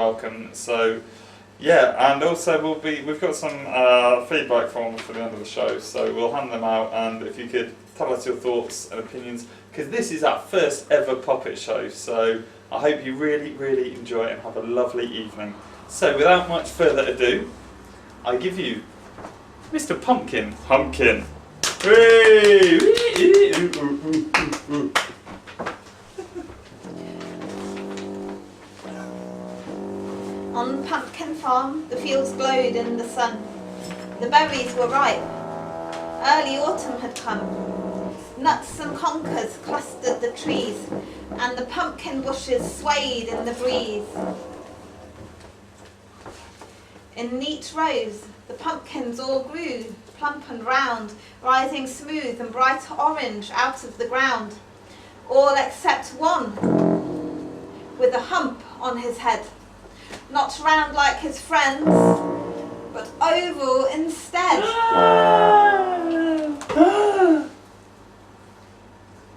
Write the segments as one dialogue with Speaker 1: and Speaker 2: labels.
Speaker 1: welcome. So yeah, and also we've got some feedback forms for the end of the show, so we'll hand them out, and if you could tell us your thoughts and opinions, because this is our first ever puppet show, so I hope you really enjoy it and have a lovely evening. So without much further ado, I give you Mr. Pumpkin, Humpkin.
Speaker 2: On Pumpkin Farm, the fields glowed in the sun. The berries were ripe. Early autumn had come. Nuts and conkers clustered the trees, and the pumpkin bushes swayed in the breeze. In neat rows, the pumpkins all grew, plump and round, rising smooth and bright orange out of the ground. All except one, with a hump on his head. Not round like his friends, but oval instead.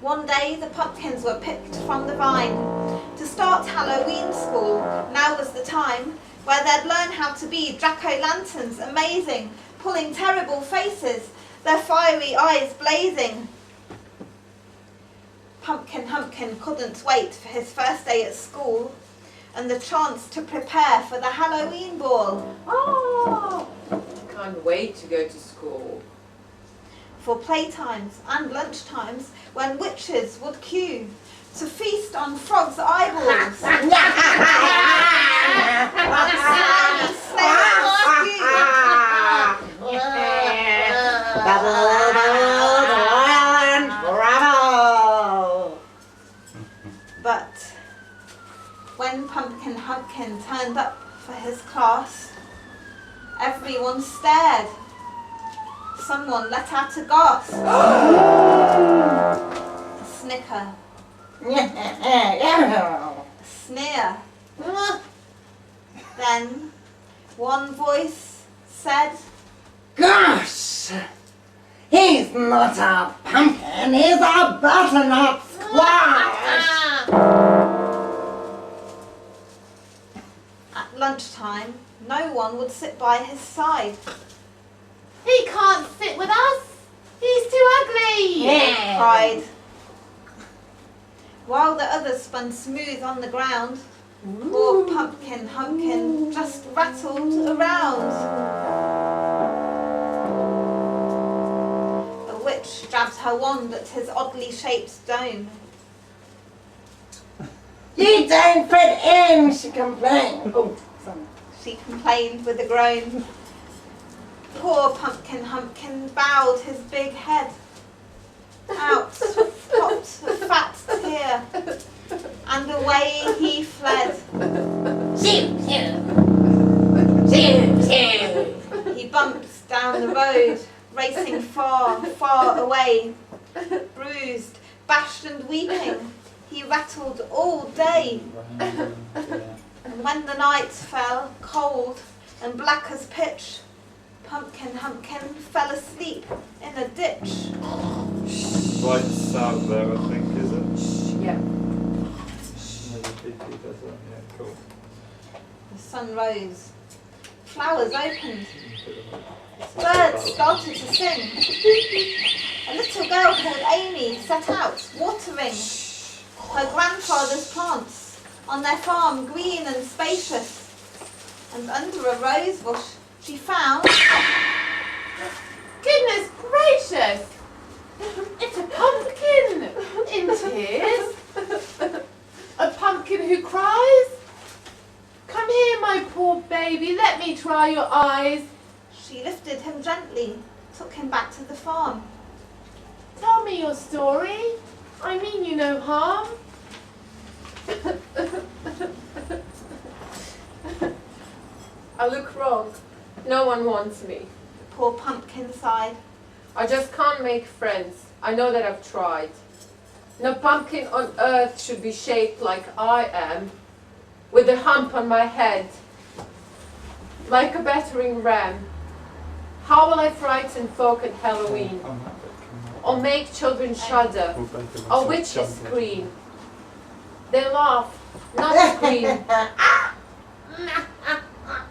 Speaker 2: One day the pumpkins were picked from the vine. To start Halloween school, now was the time, where they'd learn how to be jack-o'-lanterns, amazing, pulling terrible faces, their fiery eyes blazing. Pumpkin Humpkin couldn't wait for his first day at school, and the chance to prepare for the Halloween ball.
Speaker 3: Oh, I can't wait to go to school.
Speaker 2: For playtimes and lunchtimes, when witches would queue to feast on frogs' eyeballs. And slimy snails But when Pumpkin Humpkin turned up for his class, everyone stared. Someone let out a gasp. A snicker. A sneer. Then one voice said,
Speaker 4: "Gosh! He's not a pumpkin, he's a butternut squash!"
Speaker 2: At lunchtime, no one would sit by his side.
Speaker 3: He can't sit with us. He's too ugly.
Speaker 2: They cried. While the others spun smooth on the ground, poor Pumpkin Humpkin just rattled around. A witch jabbed her wand at his oddly shaped dome.
Speaker 4: "You don't fit in," she complained. Oh, sorry.
Speaker 2: She complained with a groan. Poor Pumpkin Humpkin bowed his big head. Out popped a fat tear, and away he fled.
Speaker 4: Shoo, shoo. Shoo, shoo.
Speaker 2: He bumped down the road, racing far, far away. Bruised, bashed and weeping, he rattled all day. And when the night fell, cold and black as pitch, Pumpkin Humpkin fell asleep in a ditch.
Speaker 1: Right south there, I think, is it?
Speaker 3: Yeah.
Speaker 1: Maybe PP does that, yeah, cool.
Speaker 2: The sun rose. Flowers opened. Birds started to sing. A little girl called Amy set out, watering her grandfather's plants on their farm, green and spacious. And under a rose bush, she found...
Speaker 3: Goodness gracious! It's a pumpkin in tears. A pumpkin who cries. Come here, my poor baby. Let me dry your eyes.
Speaker 2: She lifted him gently, took him back to the farm.
Speaker 3: Tell me your story. I mean you no harm. I look wrong. No one wants me.
Speaker 2: Poor pumpkin sighed.
Speaker 3: I just can't make friends. I know that I've tried. No pumpkin on earth should be shaped like I am, with a hump on my head, like a battering ram. How will I frighten folk at Halloween, or make children shudder, or witches scream? They laugh, not scream.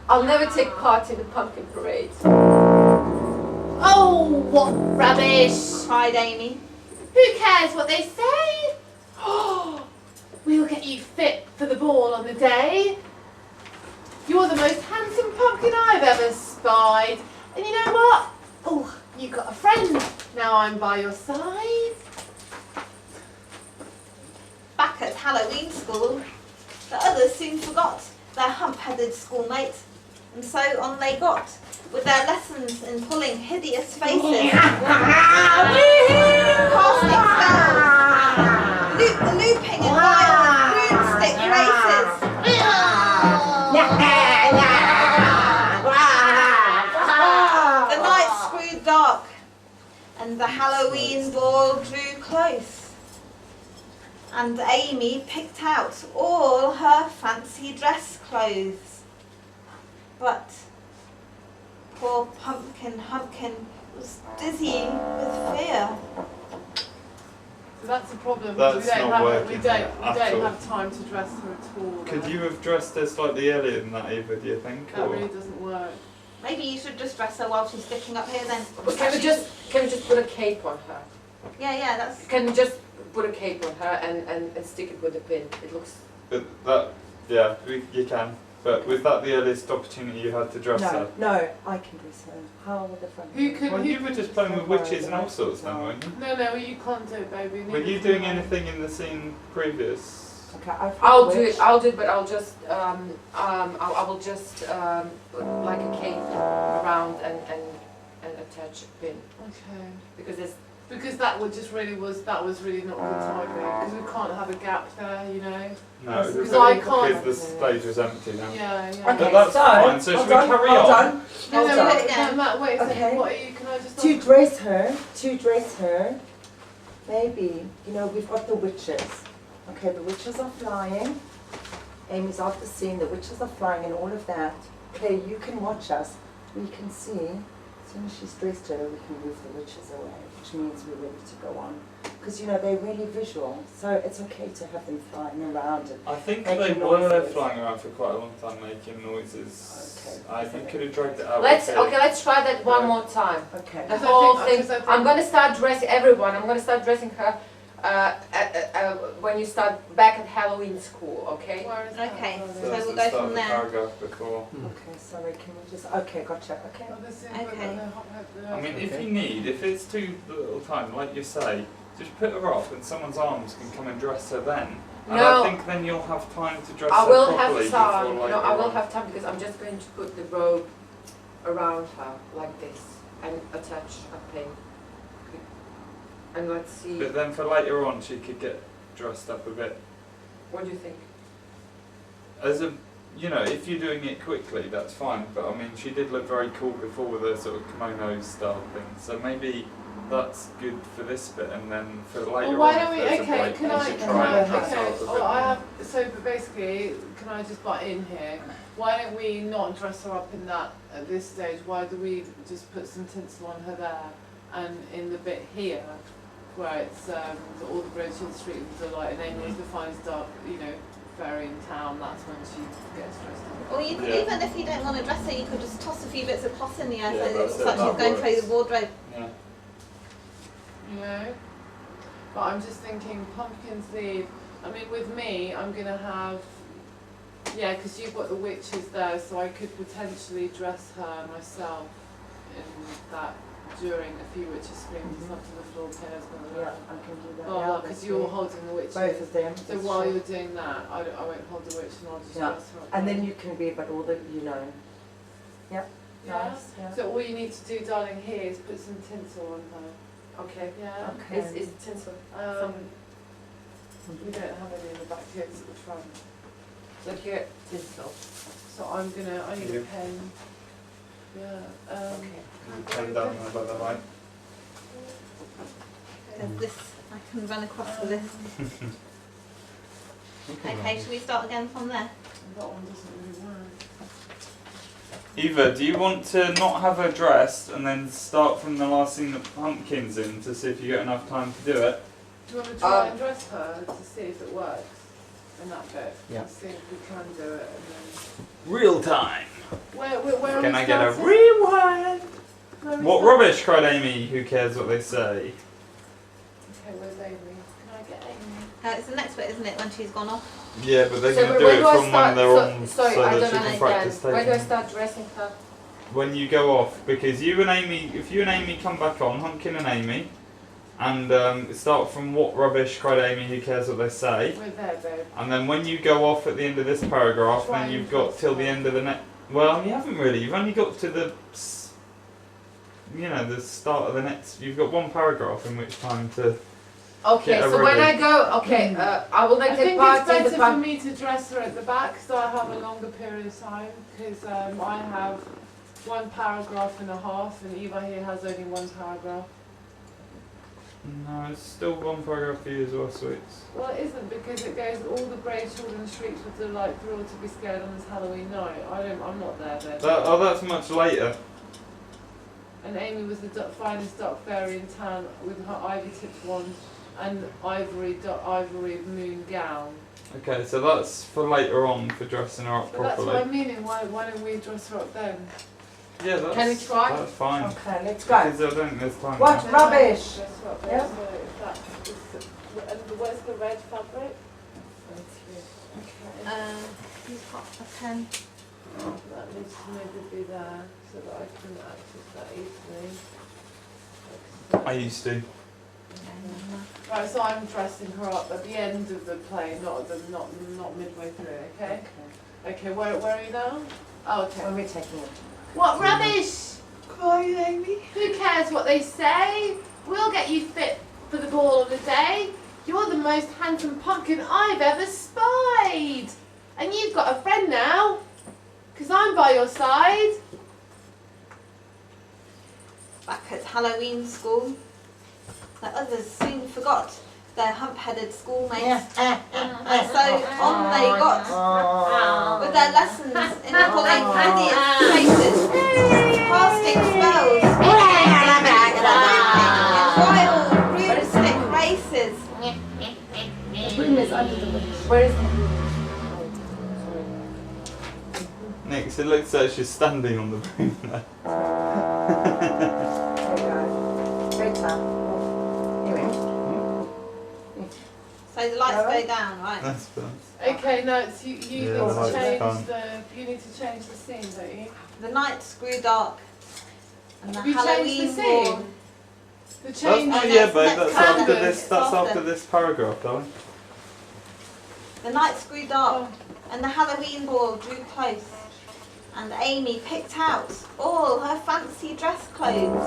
Speaker 3: I'll never take part in the pumpkin parade.
Speaker 5: Oh, what rubbish!
Speaker 2: cried Amy.
Speaker 5: Who cares what they say? We'll get you fit for the ball on the day. You're the most handsome pumpkin I've ever spied. And you know what? Oh, you got a friend. Now I'm by your side.
Speaker 2: Back at Halloween school, the others soon forgot their hump-headed schoolmate, and so on they got, with their lessons in pulling hideous faces, casting spells, looping in wild broomstick races. The night grew dark, and the Halloween ball drew close. And Amy picked out all her fancy dress clothes. But poor Humpkin was dizzy with fear.
Speaker 3: So that's the problem.
Speaker 1: That's
Speaker 3: we don't
Speaker 1: not
Speaker 3: have
Speaker 1: working
Speaker 3: we don't
Speaker 1: at all.
Speaker 3: have time to dress her at all.
Speaker 1: Could
Speaker 3: though.
Speaker 1: you have dressed her slightly earlier than that, Eva, do you think?
Speaker 3: That
Speaker 1: or-
Speaker 3: really doesn't work.
Speaker 2: Maybe you should just dress her while she's sticking up here then.
Speaker 3: But can we just put a cape on her?
Speaker 2: Yeah, that's...
Speaker 3: Can we just put a cape on her and stick it with a pin? It looks.
Speaker 1: But that, yeah, you can. But was that the earliest opportunity you had to dress her?
Speaker 4: No, I can do so. How will the front?
Speaker 3: Who could?
Speaker 1: Well,
Speaker 3: who
Speaker 1: you were just playing with witches and all sorts then, weren't you?
Speaker 3: No, you can't do it, baby.
Speaker 1: Were you doing anything in the scene previous?
Speaker 4: Okay, I've
Speaker 3: I'll do it. I'll do it, but I'll just I will just like a cape around and attach a pin.
Speaker 5: Okay.
Speaker 3: Because that was really not good timing. Because we can't have a gap there, you know.
Speaker 1: No,
Speaker 4: Yes,
Speaker 1: because
Speaker 3: because I can't-
Speaker 1: the stage was empty now.
Speaker 3: Yeah.
Speaker 4: Okay,
Speaker 1: But that's fine, so should we carry on?
Speaker 4: Hold on.
Speaker 3: No,
Speaker 4: Hold on.
Speaker 3: Matt, wait a second.
Speaker 4: Okay.
Speaker 3: What are you? Can I just?
Speaker 4: To dress her, maybe, you know, we've got the witches. Okay, the witches are flying. Amy's off the scene, the witches are flying and all of that. Okay, you can watch us. We can see, as soon as she's dressed her, we can move the witches away, which means we're ready to go on. Because, you know, they're really visual, so it's okay to have them flying around. And
Speaker 1: I think
Speaker 4: making
Speaker 1: they were
Speaker 4: noises.
Speaker 1: flying around for quite a long time making noises.
Speaker 4: Okay.
Speaker 1: I think could have dragged it out.
Speaker 3: Let's
Speaker 1: a bit.
Speaker 3: okay. Let's try that one more time.
Speaker 4: Okay.
Speaker 3: The
Speaker 5: Because I
Speaker 3: whole
Speaker 5: think-
Speaker 3: thing.
Speaker 5: because I think-
Speaker 3: I'm gonna start dressing everyone. I'm gonna start dressing her when you start back at Halloween school. Okay.
Speaker 5: Where is that?
Speaker 2: Okay.
Speaker 1: So
Speaker 2: So
Speaker 1: that's
Speaker 2: we'll
Speaker 1: the
Speaker 2: go
Speaker 1: start
Speaker 2: from
Speaker 1: of the
Speaker 2: there.
Speaker 1: paragraph before.
Speaker 4: Okay, sorry, can we just, okay, gotcha, okay.
Speaker 5: Oh, this is-
Speaker 2: Okay.
Speaker 1: I mean, if you need, if it's too little time, like you say, just put her off and someone's arms can come and dress her then. And
Speaker 3: No.
Speaker 1: I think then you'll have time to dress
Speaker 3: I
Speaker 1: her
Speaker 3: will
Speaker 1: properly
Speaker 3: have time.
Speaker 1: before later
Speaker 3: No, I will
Speaker 1: on.
Speaker 3: have time because I'm just going to put the robe around her like this and attach a pin. And let's see.
Speaker 1: But then for later on, she could get dressed up a bit.
Speaker 3: What do you think?
Speaker 1: As a, you know, if you're doing it quickly, that's fine. But I mean, she did look very cool before with a sort of kimono style thing. So maybe that's good for this bit, and then for later
Speaker 5: Well, why
Speaker 1: on,
Speaker 5: don't we?
Speaker 1: if there's a
Speaker 5: Okay,
Speaker 1: break,
Speaker 5: can
Speaker 1: we
Speaker 5: I?
Speaker 1: should
Speaker 5: Can
Speaker 1: try
Speaker 5: I?
Speaker 1: and dress her
Speaker 5: Okay.
Speaker 1: up a bit
Speaker 5: Well, I
Speaker 1: more.
Speaker 5: have. So, but basically, can I just butt in here? Why don't we not dress her up in that at this stage? Why do we just put some tinsel on her there, and in the bit here, where it's all the roads to the street with the light, and then when the finds dark, you know, fairy in town, that's when she gets dressed up.
Speaker 2: Or you could,
Speaker 1: Yeah.
Speaker 2: even if you don't want to dress her, you could just toss a few bits of cloth in the air
Speaker 1: Yeah,
Speaker 2: so that it
Speaker 1: that's
Speaker 2: looks
Speaker 1: it,
Speaker 2: like she's
Speaker 1: that
Speaker 2: going through
Speaker 1: works.
Speaker 2: the wardrobe.
Speaker 1: Yeah.
Speaker 5: You know? But I'm just thinking, pumpkin's leave. I mean, with me, I'm going to have, yeah, because you've got the witches there, so I could potentially dress her myself in that during a few witches' screams and up to the floor pairs going
Speaker 4: Yeah,
Speaker 5: around.
Speaker 4: I can do that.
Speaker 5: Blah,
Speaker 4: Yeah,
Speaker 5: blah, because you're holding the witches.
Speaker 4: both of them.
Speaker 5: So
Speaker 4: that's
Speaker 5: while
Speaker 4: true.
Speaker 5: you're doing that, I won't hold the witch and I'll just
Speaker 4: Yeah.
Speaker 5: dress her up.
Speaker 4: And then you can be, but all the, you know. Yep.
Speaker 5: Yeah?
Speaker 4: Nice. Yeah.
Speaker 5: So all you need to do, darling, here is put some tinsel on her.
Speaker 3: Okay.
Speaker 5: Yeah?
Speaker 4: Okay.
Speaker 3: Is tinsel?
Speaker 5: We don't have any in the back here, it's at the front.
Speaker 3: So here tinsel.
Speaker 5: So I need
Speaker 1: Yeah.
Speaker 5: a pen. Yeah.
Speaker 3: Okay.
Speaker 1: Pen down there by the light.
Speaker 2: There's this, I can run across the list. Okay, shall we start again from there?
Speaker 5: That one doesn't really work.
Speaker 1: Eva, do you want to not have her dressed and then start from the last scene that Pumpkin's in to see if you get enough time to do it?
Speaker 5: Do you want to try and dress her to see if it works in that bit?
Speaker 6: Yeah.
Speaker 5: See if we can do it and then...
Speaker 1: Real time.
Speaker 5: Where
Speaker 1: Can
Speaker 5: we
Speaker 1: I get a
Speaker 5: started?
Speaker 1: rewind?
Speaker 5: Where we
Speaker 1: What
Speaker 5: started?
Speaker 1: rubbish, cried Amy. Who cares what they say?
Speaker 5: Okay, where's Amy? Can I get Amy?
Speaker 2: It's the next bit, isn't it, when she's gone off?
Speaker 1: Yeah, but they're
Speaker 3: So
Speaker 1: going to do
Speaker 3: where
Speaker 1: it
Speaker 3: do I
Speaker 1: from
Speaker 3: start?
Speaker 1: when they're on,
Speaker 3: Sorry,
Speaker 1: so
Speaker 3: I
Speaker 1: that
Speaker 3: don't
Speaker 1: she can
Speaker 3: understand.
Speaker 1: practice
Speaker 3: Where do I
Speaker 1: taking.
Speaker 3: start dressing her?
Speaker 1: When you go off, because you and Amy, if you and Amy come back on, Humpkin and Amy, and start from what rubbish, cried Amy, who cares what they say,
Speaker 5: We're there, babe.
Speaker 1: and then when you go off at the end of this paragraph,
Speaker 5: Try
Speaker 1: then
Speaker 5: and
Speaker 1: you've got till the end of the next. Well, you haven't really. You've only got to the, the start of the next. You've got one paragraph in which time to.
Speaker 3: Okay,
Speaker 1: Get her
Speaker 3: so when
Speaker 1: ready.
Speaker 3: I go, okay, I will
Speaker 5: I
Speaker 3: make
Speaker 5: think
Speaker 3: a
Speaker 5: it's
Speaker 3: part in
Speaker 5: better
Speaker 3: the
Speaker 5: for
Speaker 3: pump.
Speaker 5: me to dress her at the back so I have a longer period of time because I have 1 paragraph and a half and Eva here has only 1 paragraph.
Speaker 1: No, it's still one paragraph for you as well, sweets.
Speaker 5: Well, it isn't because it goes all the brave children shrieked with delight thrilled to be scared on this Halloween night. I'm not there then.
Speaker 1: That's much later.
Speaker 5: And Amy was the finest dark fairy in town with her ivy-tipped wand and ivory moon gown.
Speaker 1: Okay, so that's for later on for dressing her up
Speaker 5: But that's
Speaker 1: properly.
Speaker 5: what I'm meaning. Why don't we dress her up then?
Speaker 1: Yeah, that's.
Speaker 3: Can we try?
Speaker 1: That's fine.
Speaker 4: Okay, let's go.
Speaker 1: Because I don't think there's time.
Speaker 4: What
Speaker 1: now.
Speaker 4: rubbish!
Speaker 5: Dress her up
Speaker 4: Yeah.
Speaker 5: then, so if that is, and where's the red fabric?
Speaker 2: You've got a pen.
Speaker 5: That needs to maybe be there so that I can access that easily.
Speaker 1: I used to.
Speaker 5: Right, so I'm dressing her up at the end of the play, not midway through. Okay. Okay. Where are you now? Oh, okay.
Speaker 4: When we're taking it.
Speaker 3: What rubbish!
Speaker 5: Crying, Amy.
Speaker 3: Who cares what they say? We'll get you fit for the ball of the day. You're the most handsome pumpkin I've ever spied. And you've got a friend now, 'cause I'm by your side.
Speaker 2: Back at Halloween school, the others soon forgot their hump-headed schoolmates, and so on they got with their lessons in pulling hideous faces, casting spells, in wild broomstick races.
Speaker 4: The broom is under the witch.
Speaker 3: Where is
Speaker 1: Next, it looks like she's standing on the broom there.
Speaker 4: There you go. Great time. Anyway.
Speaker 2: So the lights go down, right?
Speaker 1: That's fun.
Speaker 5: Okay, no, it's you
Speaker 1: Yeah,
Speaker 5: need
Speaker 1: the lights
Speaker 5: to change
Speaker 1: gone.
Speaker 5: you need to change the scene, don't you?
Speaker 2: The nights grew dark, and the
Speaker 5: Have you changed the
Speaker 2: Halloween
Speaker 5: scene?
Speaker 2: wore.
Speaker 5: The
Speaker 1: That's
Speaker 5: change.
Speaker 1: not
Speaker 2: No,
Speaker 1: yet, babe.
Speaker 2: that's
Speaker 1: That's
Speaker 2: after.
Speaker 1: after this.
Speaker 2: It's
Speaker 1: That's
Speaker 2: after.
Speaker 1: after this paragraph, darling.
Speaker 2: The nights grew dark,
Speaker 5: Oh.
Speaker 2: and the Halloween ball drew close, and Amy picked out all her fancy dress clothes.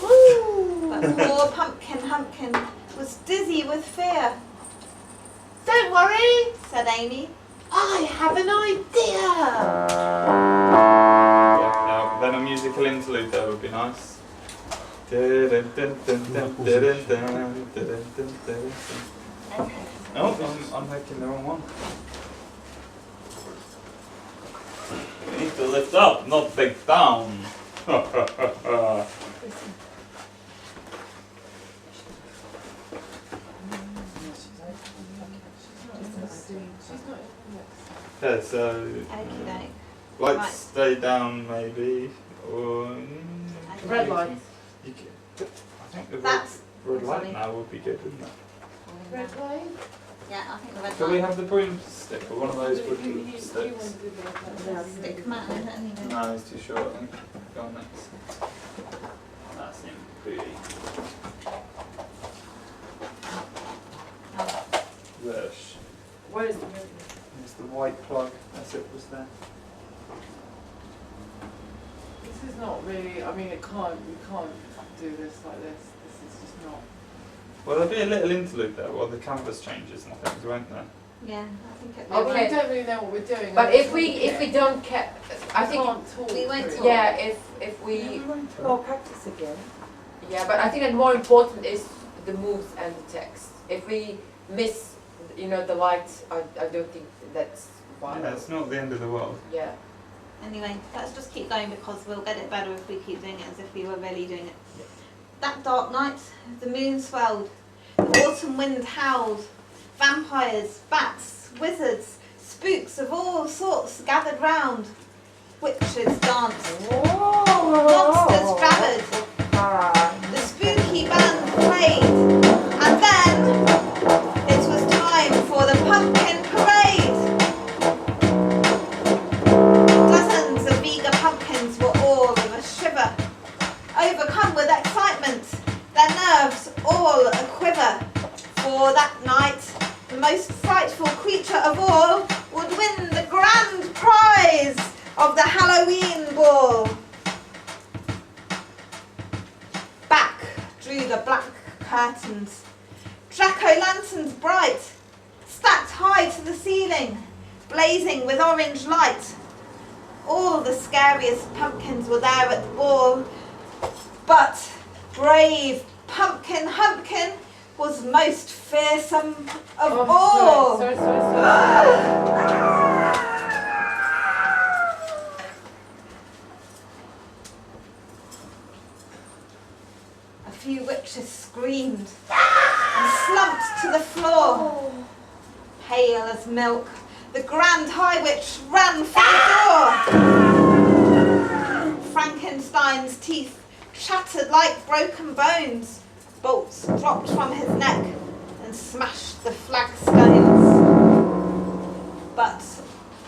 Speaker 2: But poor Humpkin was dizzy with fear.
Speaker 3: Don't worry,
Speaker 2: Said Amy.
Speaker 3: I have an idea.
Speaker 1: Yeah, now, then a musical interlude there would be nice. Oh, I'm making the wrong one. You need to lift up, not take down.
Speaker 5: She's not in next.
Speaker 1: Yeah, so
Speaker 2: Okie doke.
Speaker 1: lights
Speaker 2: Right.
Speaker 1: stay down maybe, or
Speaker 3: Red light.
Speaker 1: You can, I think the
Speaker 2: That's
Speaker 1: red light
Speaker 2: sorry.
Speaker 1: now would be good, wouldn't it?
Speaker 5: Red light?
Speaker 2: Yeah, I think the red
Speaker 1: Can we
Speaker 2: light.
Speaker 1: have the broomstick or one of those
Speaker 5: You
Speaker 1: wooden
Speaker 5: want to
Speaker 1: sticks?
Speaker 5: do the red light.
Speaker 2: Stick man, anyway.
Speaker 1: No, it's too short. I think. Go on next. That's in pretty. Rush.
Speaker 3: Where is the red?
Speaker 1: There's the white plug. That's it. Was there?
Speaker 5: This is not really. I mean, we can't do this like this. This is just not.
Speaker 1: Well, there'll be a little interlude there while the canvas changes and things, won't there?
Speaker 2: Yeah, I think it
Speaker 5: Well,
Speaker 2: will.
Speaker 3: Okay.
Speaker 5: we don't really know what we're doing.
Speaker 3: But
Speaker 5: and
Speaker 3: if we
Speaker 5: talking.
Speaker 3: don't care, I think
Speaker 5: can't talk.
Speaker 2: We won't
Speaker 5: through
Speaker 2: talk.
Speaker 5: it.
Speaker 3: yeah, if we
Speaker 4: Oh, practice again.
Speaker 3: yeah, but I think that more important is the moves and the text. If we miss, the light, I don't think that's why.
Speaker 1: Yeah, it's not the end of the world.
Speaker 3: Yeah.
Speaker 2: Anyway, let's just keep going because we'll get it better if we keep doing it as if we were really doing it. That dark night, the moon swelled, the autumn wind howled, vampires, bats, wizards, spooks of all sorts gathered round. Witches danced, monsters jabbered, the spooky band played, and then it was time for the pumpkin parade. Dozens of eager pumpkins were all of a shiver, overcome with excitement, their nerves all a quiver. For that night, the most frightful creature of all would win the grand prize of the Halloween ball. Back drew the black curtains, jack-o'-lanterns bright, stacked high to the ceiling, blazing with orange light. All the scariest pumpkins were there at the ball, but brave Pumpkin Humpkin was most fearsome of all.
Speaker 3: Sorry.
Speaker 2: A few witches screamed and slumped to the floor. Pale as milk, the Grand High Witch ran for the door. Frankenstein's teeth chattered like broken bones. Bolts dropped from his neck and smashed the flagstones. But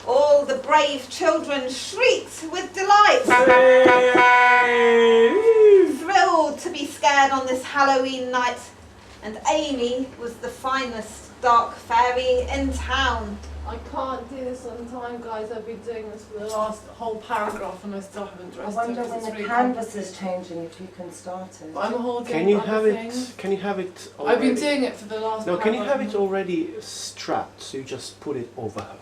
Speaker 2: all the brave children shrieked with delight, thrilled to be scared on this Halloween night. And Amy was the finest dark fairy in town.
Speaker 5: I can't do this on time, guys. I've been doing this for the last whole paragraph and I still haven't
Speaker 4: I
Speaker 5: dressed
Speaker 4: wonder
Speaker 5: it. 'cause
Speaker 4: when
Speaker 5: it's
Speaker 4: the
Speaker 5: really
Speaker 4: canvas is
Speaker 5: complicated.
Speaker 4: changing if you can start it.
Speaker 5: I'm holding
Speaker 6: Can you
Speaker 5: other
Speaker 6: have
Speaker 5: things.
Speaker 6: it? Can you have it already?
Speaker 5: I've been doing it for the last.
Speaker 6: No, can you have it
Speaker 5: paragraph.
Speaker 6: already strapped? So you just put it over her.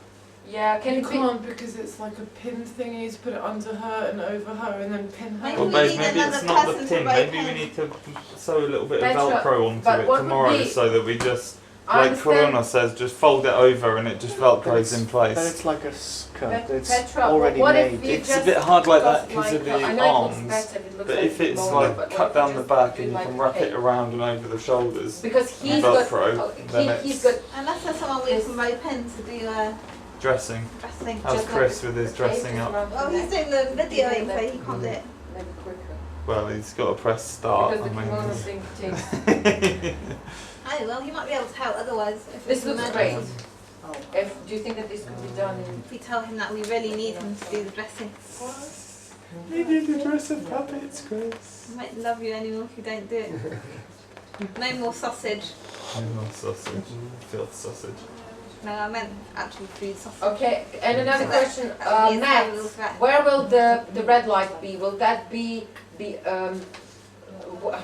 Speaker 3: Yeah, can
Speaker 5: You
Speaker 3: it be?
Speaker 5: can't because it's like a pin thing. You need to put it under her and over her and then pin her.
Speaker 2: Maybe
Speaker 1: Well,
Speaker 2: we
Speaker 1: babe,
Speaker 2: need
Speaker 1: maybe it's
Speaker 2: another
Speaker 1: not the
Speaker 2: person to
Speaker 1: pin.
Speaker 2: rope
Speaker 1: Maybe we
Speaker 2: in.
Speaker 1: need to sew a little bit of
Speaker 3: Petra,
Speaker 1: Velcro onto
Speaker 3: but
Speaker 1: it
Speaker 3: what would
Speaker 1: tomorrow
Speaker 3: be-
Speaker 1: so that we just,
Speaker 3: I
Speaker 1: like
Speaker 3: understand.
Speaker 1: Corona says, just fold it over and it just Velcros in
Speaker 6: But
Speaker 1: place.
Speaker 6: it's like a skirt. It's
Speaker 3: Petra,
Speaker 6: already
Speaker 3: what if
Speaker 6: made.
Speaker 3: you
Speaker 1: It's a
Speaker 3: just
Speaker 1: bit hard like
Speaker 3: got
Speaker 1: that because of the
Speaker 3: I know it
Speaker 1: arms.
Speaker 3: looks better if it looks
Speaker 1: But
Speaker 3: like
Speaker 1: if it's
Speaker 3: longer,
Speaker 1: like
Speaker 3: but
Speaker 1: cut
Speaker 3: what if
Speaker 1: down
Speaker 3: you
Speaker 1: the
Speaker 3: just
Speaker 1: back
Speaker 3: do
Speaker 1: and you
Speaker 3: like
Speaker 1: can
Speaker 3: a
Speaker 1: wrap it
Speaker 3: cape?
Speaker 1: around and over the shoulders,
Speaker 3: Because he's
Speaker 1: Velcro,
Speaker 3: got,
Speaker 1: then
Speaker 3: he's
Speaker 1: it's-
Speaker 3: got
Speaker 2: Unless there's someone we can rope in to do
Speaker 1: dressing.
Speaker 2: dressing.
Speaker 1: How's
Speaker 3: just
Speaker 1: Chris
Speaker 3: like
Speaker 1: with his
Speaker 3: a
Speaker 1: dressing
Speaker 3: cape
Speaker 1: up?
Speaker 3: around
Speaker 2: Well,
Speaker 3: the
Speaker 2: he's
Speaker 3: neck.
Speaker 2: doing the videoing,
Speaker 3: Yeah,
Speaker 2: so he can't do it.
Speaker 3: Maybe quicker.
Speaker 1: Well, he's got to press start.
Speaker 3: Because the kimono
Speaker 1: I
Speaker 3: thing takes.
Speaker 1: mean.
Speaker 2: Oh, well, he might be able to help otherwise. If
Speaker 3: This
Speaker 2: it's
Speaker 3: looks
Speaker 2: emergency.
Speaker 3: great.
Speaker 4: Oh.
Speaker 3: Do you think that this could be done in?
Speaker 2: If we tell him that we really need him to do the dressing,
Speaker 1: You need to dress of puppets, Chris.
Speaker 2: he won't love you anymore if you don't do it. No more sausage.
Speaker 1: No more sausage. Filth sausage.
Speaker 2: No, I meant actual food sausage.
Speaker 3: Okay, and another
Speaker 2: So that-
Speaker 3: question,
Speaker 2: that would be a
Speaker 3: Matt,
Speaker 2: terrible threat.
Speaker 3: where will the red light be? Will that be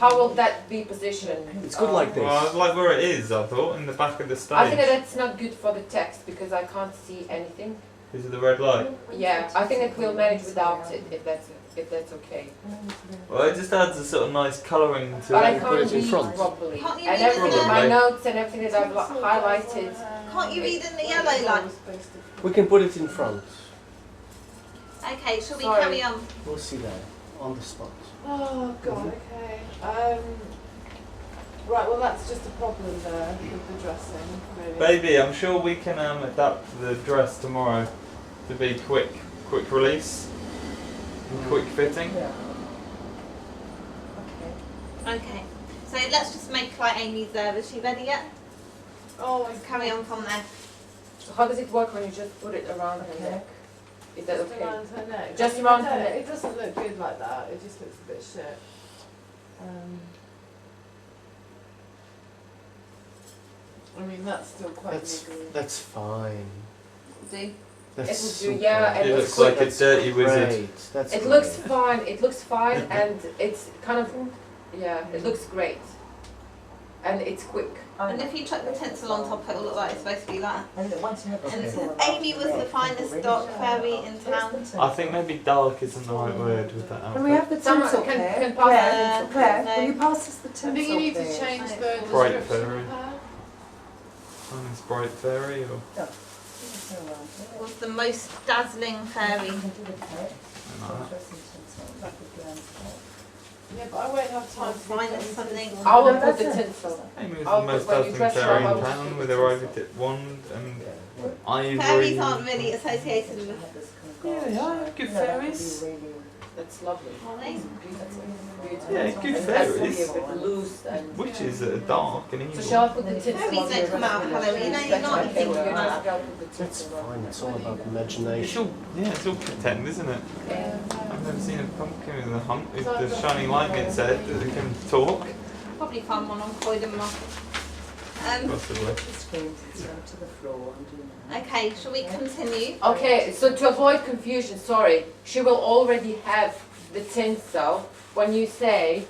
Speaker 3: how will that be positioned?
Speaker 6: It's good like this.
Speaker 1: Well, I like where it is, I thought, in the back of the stage.
Speaker 3: I think that that's not good for the text because I can't see anything.
Speaker 1: Is it the red light?
Speaker 3: Yeah, I think that we'll manage without it if that's okay.
Speaker 1: Well, it just adds a sort of nice colouring to
Speaker 3: But I
Speaker 1: it.
Speaker 6: put
Speaker 3: can't
Speaker 6: it in
Speaker 3: read
Speaker 6: front.
Speaker 3: properly.
Speaker 2: Can't you
Speaker 3: And
Speaker 2: read it
Speaker 3: everything in my
Speaker 1: in the-
Speaker 3: notes and everything that I've highlighted.
Speaker 2: Can't you read in the yellow line?
Speaker 6: We can put it in front.
Speaker 2: Okay, shall we
Speaker 3: Sorry.
Speaker 2: carry on?
Speaker 6: We'll see that on the spot.
Speaker 5: Oh god, okay. Right, well that's just a problem there with the dressing, really.
Speaker 1: Baby, I'm sure we can adapt the dress tomorrow to be quick release, quick fitting.
Speaker 4: Yeah. Okay.
Speaker 2: Okay. So let's just make like Amy's there. Is she ready yet?
Speaker 5: Oh,
Speaker 2: Let's carry on from there.
Speaker 3: So how does it work when you just put it around her
Speaker 4: Okay.
Speaker 3: neck? Is that
Speaker 5: Just
Speaker 3: okay?
Speaker 5: around her neck.
Speaker 3: Just
Speaker 5: I mean,
Speaker 3: around
Speaker 5: I
Speaker 3: her
Speaker 5: don't-
Speaker 3: neck.
Speaker 5: It doesn't look good like that. It just looks a bit shit. I mean, that's still quite niggly.
Speaker 6: That's fine.
Speaker 2: Do.
Speaker 6: That's
Speaker 3: It will do,
Speaker 6: super.
Speaker 3: yeah, and
Speaker 1: It
Speaker 3: it's
Speaker 1: looks
Speaker 3: quick.
Speaker 1: like a dirty wizard.
Speaker 6: Great. That's
Speaker 3: It
Speaker 6: great.
Speaker 3: looks fine. It looks fine, and it's kind of yeah. It looks great, and it's quick.
Speaker 2: And if you chuck the tinsel on top, it'll look like it's supposed to be that.
Speaker 4: And once you have the
Speaker 2: And
Speaker 4: tinsel on
Speaker 2: Amy was the finest dark fairy in town.
Speaker 1: I think maybe dark isn't the right word with that
Speaker 4: Can we
Speaker 1: outfit.
Speaker 4: have the
Speaker 3: Someone
Speaker 4: tinsel,
Speaker 3: can
Speaker 4: Claire?
Speaker 3: pass
Speaker 4: Claire,
Speaker 2: the
Speaker 4: Claire,
Speaker 2: tinsel.
Speaker 4: will you pass us the tinsel,
Speaker 5: I think you need to
Speaker 4: please?
Speaker 5: change the
Speaker 1: Bright
Speaker 5: description
Speaker 1: fairy.
Speaker 5: of her.
Speaker 1: Finest bright fairy or
Speaker 2: Was the most dazzling fairy.
Speaker 5: Yeah, but I won't have time to
Speaker 2: Find
Speaker 5: put
Speaker 2: us something.
Speaker 5: tinsel
Speaker 3: I
Speaker 5: on.
Speaker 3: will
Speaker 4: No,
Speaker 3: put the
Speaker 4: that's it.
Speaker 3: tinsel.
Speaker 1: Amy was
Speaker 3: I'll
Speaker 1: the
Speaker 3: put-
Speaker 1: most
Speaker 3: when you
Speaker 1: dazzling
Speaker 3: dress her
Speaker 1: fairy
Speaker 3: up, I
Speaker 1: in
Speaker 3: will
Speaker 1: town
Speaker 3: put
Speaker 1: with
Speaker 3: the
Speaker 1: her
Speaker 3: tinsel.
Speaker 1: ivy-tipped wand and ivory.
Speaker 2: Fairies aren't really associated with
Speaker 4: Have this kind of
Speaker 1: Yeah, they are good
Speaker 4: You know, that could be
Speaker 1: fairies.
Speaker 4: really-
Speaker 3: That's lovely.
Speaker 2: are they?
Speaker 4: that's beautiful.
Speaker 1: Yeah, good
Speaker 4: And that's to be
Speaker 1: fairies.
Speaker 4: a bit loose and
Speaker 1: Witches that are dark and
Speaker 3: So
Speaker 1: evil.
Speaker 3: shall I put the tinsel
Speaker 2: Fairies
Speaker 3: on
Speaker 2: don't
Speaker 3: your
Speaker 2: come out
Speaker 3: rest?
Speaker 2: Halloween, no, you're not. You think you're not.
Speaker 6: That's fine. It's all about
Speaker 1: It's
Speaker 6: imagination.
Speaker 1: all, yeah, it's all pretend, isn't it?
Speaker 3: Yeah.
Speaker 1: I've never seen a pumpkin with a hump, with the shining light in its head that can talk.
Speaker 2: Probably find one on Croydon Market.
Speaker 1: Possibly.
Speaker 4: the screams and down to the floor and do that.
Speaker 2: Okay, shall we continue?
Speaker 3: Okay, so to avoid confusion, sorry, she will already have the tinsel when you say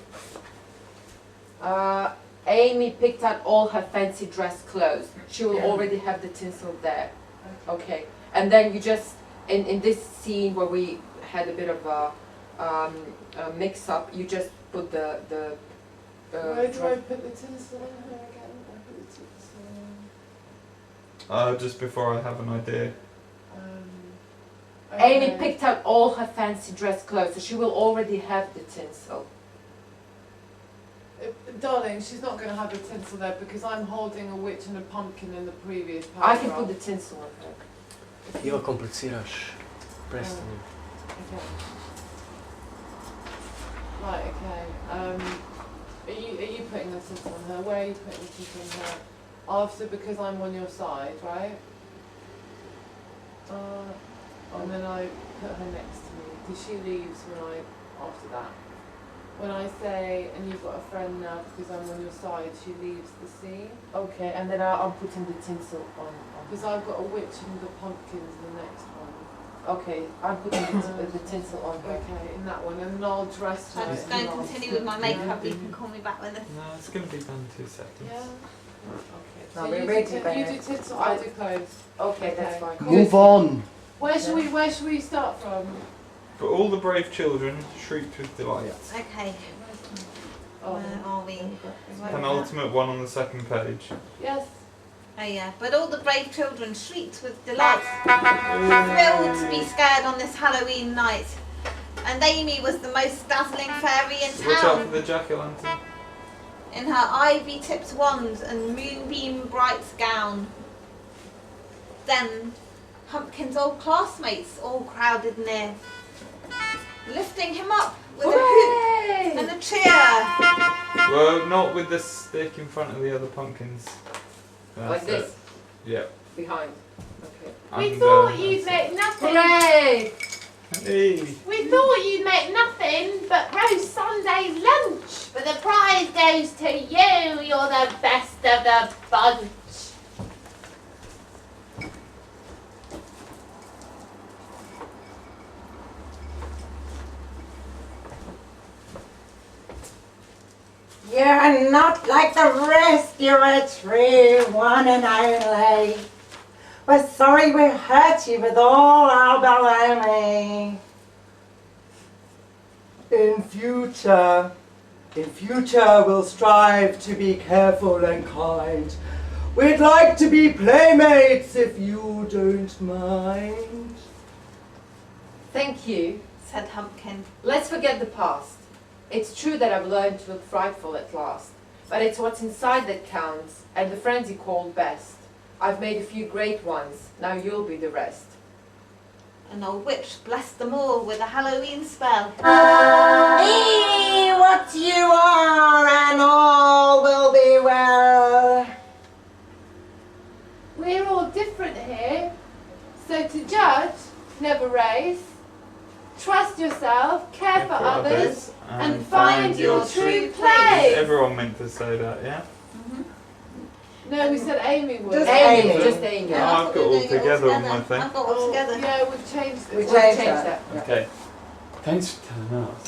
Speaker 3: Amy picked out all her fancy dress clothes. She will already have the tinsel there. Okay, and then you just in this scene where we had a bit of a mix-up, you just put the
Speaker 5: Where do I
Speaker 3: dress.
Speaker 5: put the tinsel on her again? I put the tinsel
Speaker 1: Just before I have an idea.
Speaker 5: on.
Speaker 3: Amy picked out all her fancy dress clothes, so she will already have the tinsel.
Speaker 5: Darling, she's not going to have the tinsel there because I'm holding a witch and a pumpkin in the previous
Speaker 3: I
Speaker 5: paragraph.
Speaker 3: can put the tinsel on her.
Speaker 6: Io kompliciraš. Prestani.
Speaker 5: Okay. Right, okay. Are you putting the tinsel on her? Where are you putting the tinsel on her? After, because I'm on your side, right? And then I put her next to me because she leaves after that. When I say, and you've got a friend now because I'm on your side, she leaves the scene.
Speaker 3: Okay, and then I'm putting the tinsel on.
Speaker 5: Because I've got a witch and the pumpkins in the next one.
Speaker 3: Okay, I'm putting the tinsel on her.
Speaker 5: Okay, in that one, and I'll dress
Speaker 2: So
Speaker 5: her.
Speaker 2: I'm just going to continue with my makeup. You can call me back when this.
Speaker 1: No, it's going to be done in 2 seconds.
Speaker 5: Yeah.
Speaker 3: Okay.
Speaker 4: No,
Speaker 5: So
Speaker 4: we're
Speaker 5: you
Speaker 4: ready,
Speaker 5: do,
Speaker 4: babe.
Speaker 5: you do tinsel, I do clothes.
Speaker 3: Okay, that's fine.
Speaker 6: Move on.
Speaker 5: Where should we start from?
Speaker 1: For all the brave children, shrieked with delight.
Speaker 2: Okay,
Speaker 5: Oh,
Speaker 2: where are we?
Speaker 1: Penultimate one on the second page.
Speaker 5: yes.
Speaker 2: Oh yeah, but all the brave children shrieked with delight, thrilled to be scared on this Halloween night. And Amy was the most dazzling fairy in
Speaker 1: Watch out for
Speaker 2: town,
Speaker 1: the jack-o'-lantern.
Speaker 2: in her ivy-tipped wand and moonbeam bright gown. Then Humpkin's old classmates all crowded near, lifting him up with a hoop and a cheer.
Speaker 1: Well, not with the stick in front of the other pumpkins.
Speaker 3: Like
Speaker 1: That's
Speaker 3: this,
Speaker 1: it. Yeah.
Speaker 3: behind. Okay.
Speaker 7: We
Speaker 1: And,
Speaker 7: thought
Speaker 1: that's
Speaker 7: you'd make nothing.
Speaker 3: Hooray!
Speaker 1: it. Hey!
Speaker 7: We thought you'd make nothing but roast Sunday's lunch. But the prize goes to you. You're the best of the bunch.
Speaker 4: You're not like the rest, you're a true one and only. We're sorry we hurt you with all our baloney. In future we'll strive to be careful and kind. We'd like to be playmates if you don't mind.
Speaker 3: Thank you.
Speaker 2: Said Humpkin.
Speaker 3: Let's forget the past. It's true that I've learned to look frightful at last, but it's what's inside that counts, and the friends you call best. I've made a few great ones, now you'll be the rest.
Speaker 2: An old witch blessed them all with a Halloween spell.
Speaker 4: Be what you are and all will be well.
Speaker 7: We're all different here. So to judge, never race. Trust yourself, care for others, and find your true place.
Speaker 1: Everyone meant to say that, yeah?
Speaker 5: No, we said Amy would.
Speaker 4: Just
Speaker 3: Amy,
Speaker 4: Amy.
Speaker 3: just Amy.
Speaker 1: Oh,
Speaker 2: I
Speaker 1: I've
Speaker 2: thought
Speaker 1: got
Speaker 2: we were
Speaker 1: all
Speaker 2: doing it
Speaker 1: together on my
Speaker 2: together.
Speaker 1: thing.
Speaker 2: I've got all together.
Speaker 5: Yeah, we've changed it.
Speaker 4: We
Speaker 3: We'll
Speaker 4: changed
Speaker 3: change
Speaker 4: that.
Speaker 1: Okay. Thanks for telling us.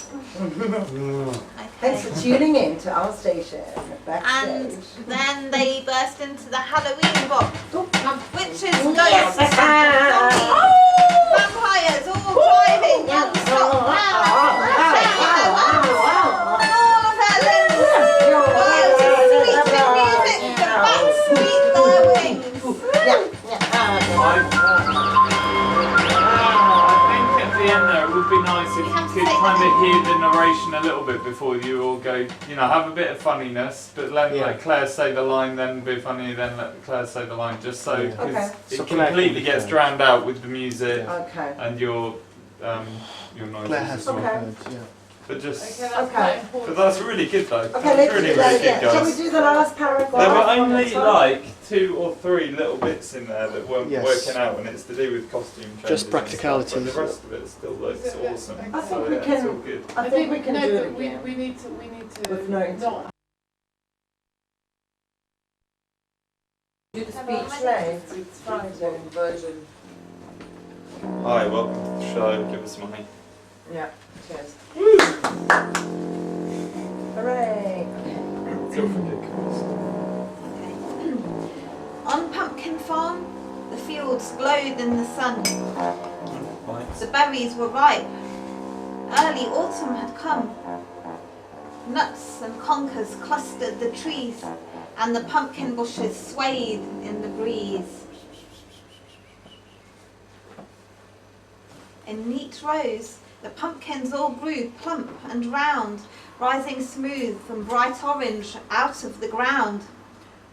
Speaker 4: Thanks
Speaker 2: Okay.
Speaker 4: for tuning in to our station backstage.
Speaker 2: And then they burst into the Halloween box. Witches, ghosts,
Speaker 4: Yes.
Speaker 2: zombies, vampires, all driving non-stop and all of their limbs whirled to screeching music the bats sweep their wings.
Speaker 1: I think at the end there it would be nice if
Speaker 2: We have
Speaker 1: you
Speaker 2: to
Speaker 1: could
Speaker 2: say
Speaker 1: kind
Speaker 2: the
Speaker 1: of hear the narration a little bit before you all go, you know, have a bit of funniness, but then
Speaker 6: Yeah.
Speaker 1: let Claire say the line, then be funny, then let Claire say the line, just so,
Speaker 6: Yeah.
Speaker 1: because
Speaker 4: Okay.
Speaker 1: it
Speaker 6: So Claire can
Speaker 1: completely
Speaker 6: be
Speaker 1: gets
Speaker 6: Claire.
Speaker 1: drowned out with the music
Speaker 4: Okay.
Speaker 1: and your noises.
Speaker 6: Claire has
Speaker 1: as well.
Speaker 6: no
Speaker 4: Okay.
Speaker 6: words, yeah.
Speaker 1: But just,
Speaker 5: Okay, that's
Speaker 4: Okay.
Speaker 5: quite important.
Speaker 1: but that's really good though.
Speaker 4: Okay,
Speaker 1: That's
Speaker 4: let's
Speaker 1: really,
Speaker 4: do that
Speaker 1: really
Speaker 4: again.
Speaker 1: good,
Speaker 4: Shall we
Speaker 1: guys.
Speaker 4: do the last paragraph?
Speaker 1: There were
Speaker 4: on
Speaker 1: only
Speaker 4: this one?
Speaker 1: like 2 or 3 little bits in there that weren't
Speaker 6: Yes.
Speaker 1: working out, and it's to do with costume changes.
Speaker 6: Just
Speaker 1: and stuff,
Speaker 6: practicalities.
Speaker 1: But the rest of it still looks awesome.
Speaker 4: I
Speaker 1: So
Speaker 4: think we
Speaker 1: yeah, it's
Speaker 4: can-
Speaker 1: all good.
Speaker 4: I think we can
Speaker 5: no,
Speaker 4: do
Speaker 5: but
Speaker 4: it again.
Speaker 5: we need to
Speaker 4: With no
Speaker 5: not
Speaker 3: Do the
Speaker 2: Have
Speaker 3: speech.
Speaker 2: I
Speaker 4: Slave.
Speaker 5: it's
Speaker 4: Friday.
Speaker 5: version.
Speaker 1: Hi, welcome to the show. Give us money.
Speaker 4: Yeah. Cheers. Hooray.
Speaker 1: It's all ridiculous.
Speaker 2: Okay. On Pumpkin Farm, the fields glowed in the sun.
Speaker 1: Right.
Speaker 2: The berries were ripe. Early autumn had come. Nuts and conkers clustered the trees, and the pumpkin bushes swayed in the breeze. In neat rows, the pumpkins all grew plump and round, rising smooth and bright orange out of the ground.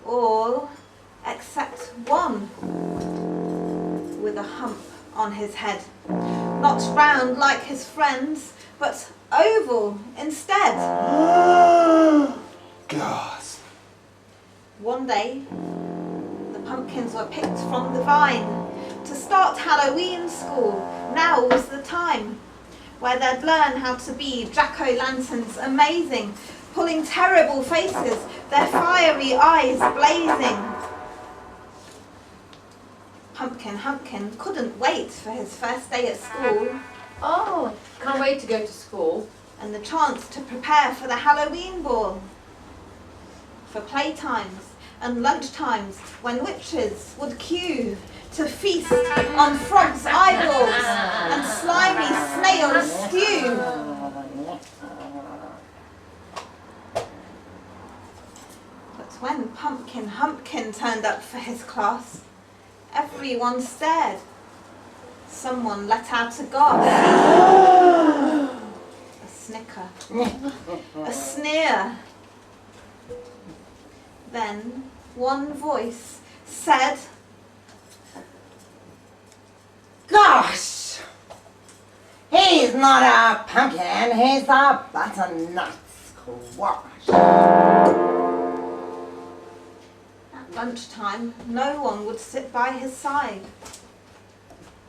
Speaker 2: All except one, with a hump on his head. Not round like his friends, but oval instead.
Speaker 1: Gasp.
Speaker 2: One day, the pumpkins were picked from the vine. To start Halloween school, now was the time, where they'd learn how to be jack-o'-lanterns amazing, pulling terrible faces, their fiery eyes blazing. Humpkin couldn't wait for his first day at school
Speaker 3: Oh, can't wait to go to school.
Speaker 2: and the chance to prepare for the Halloween ball. For playtimes and lunchtimes when witches would queue to feast on frogs' eyeballs and slimy snail stew. But when Humpkin turned up for his class, everyone stared. Someone let out a gasp. A snicker. A sneer. Then one voice said,
Speaker 4: Gosh! He's not a pumpkin, he's a butternut squash.
Speaker 2: at lunchtime, no one would sit by his side.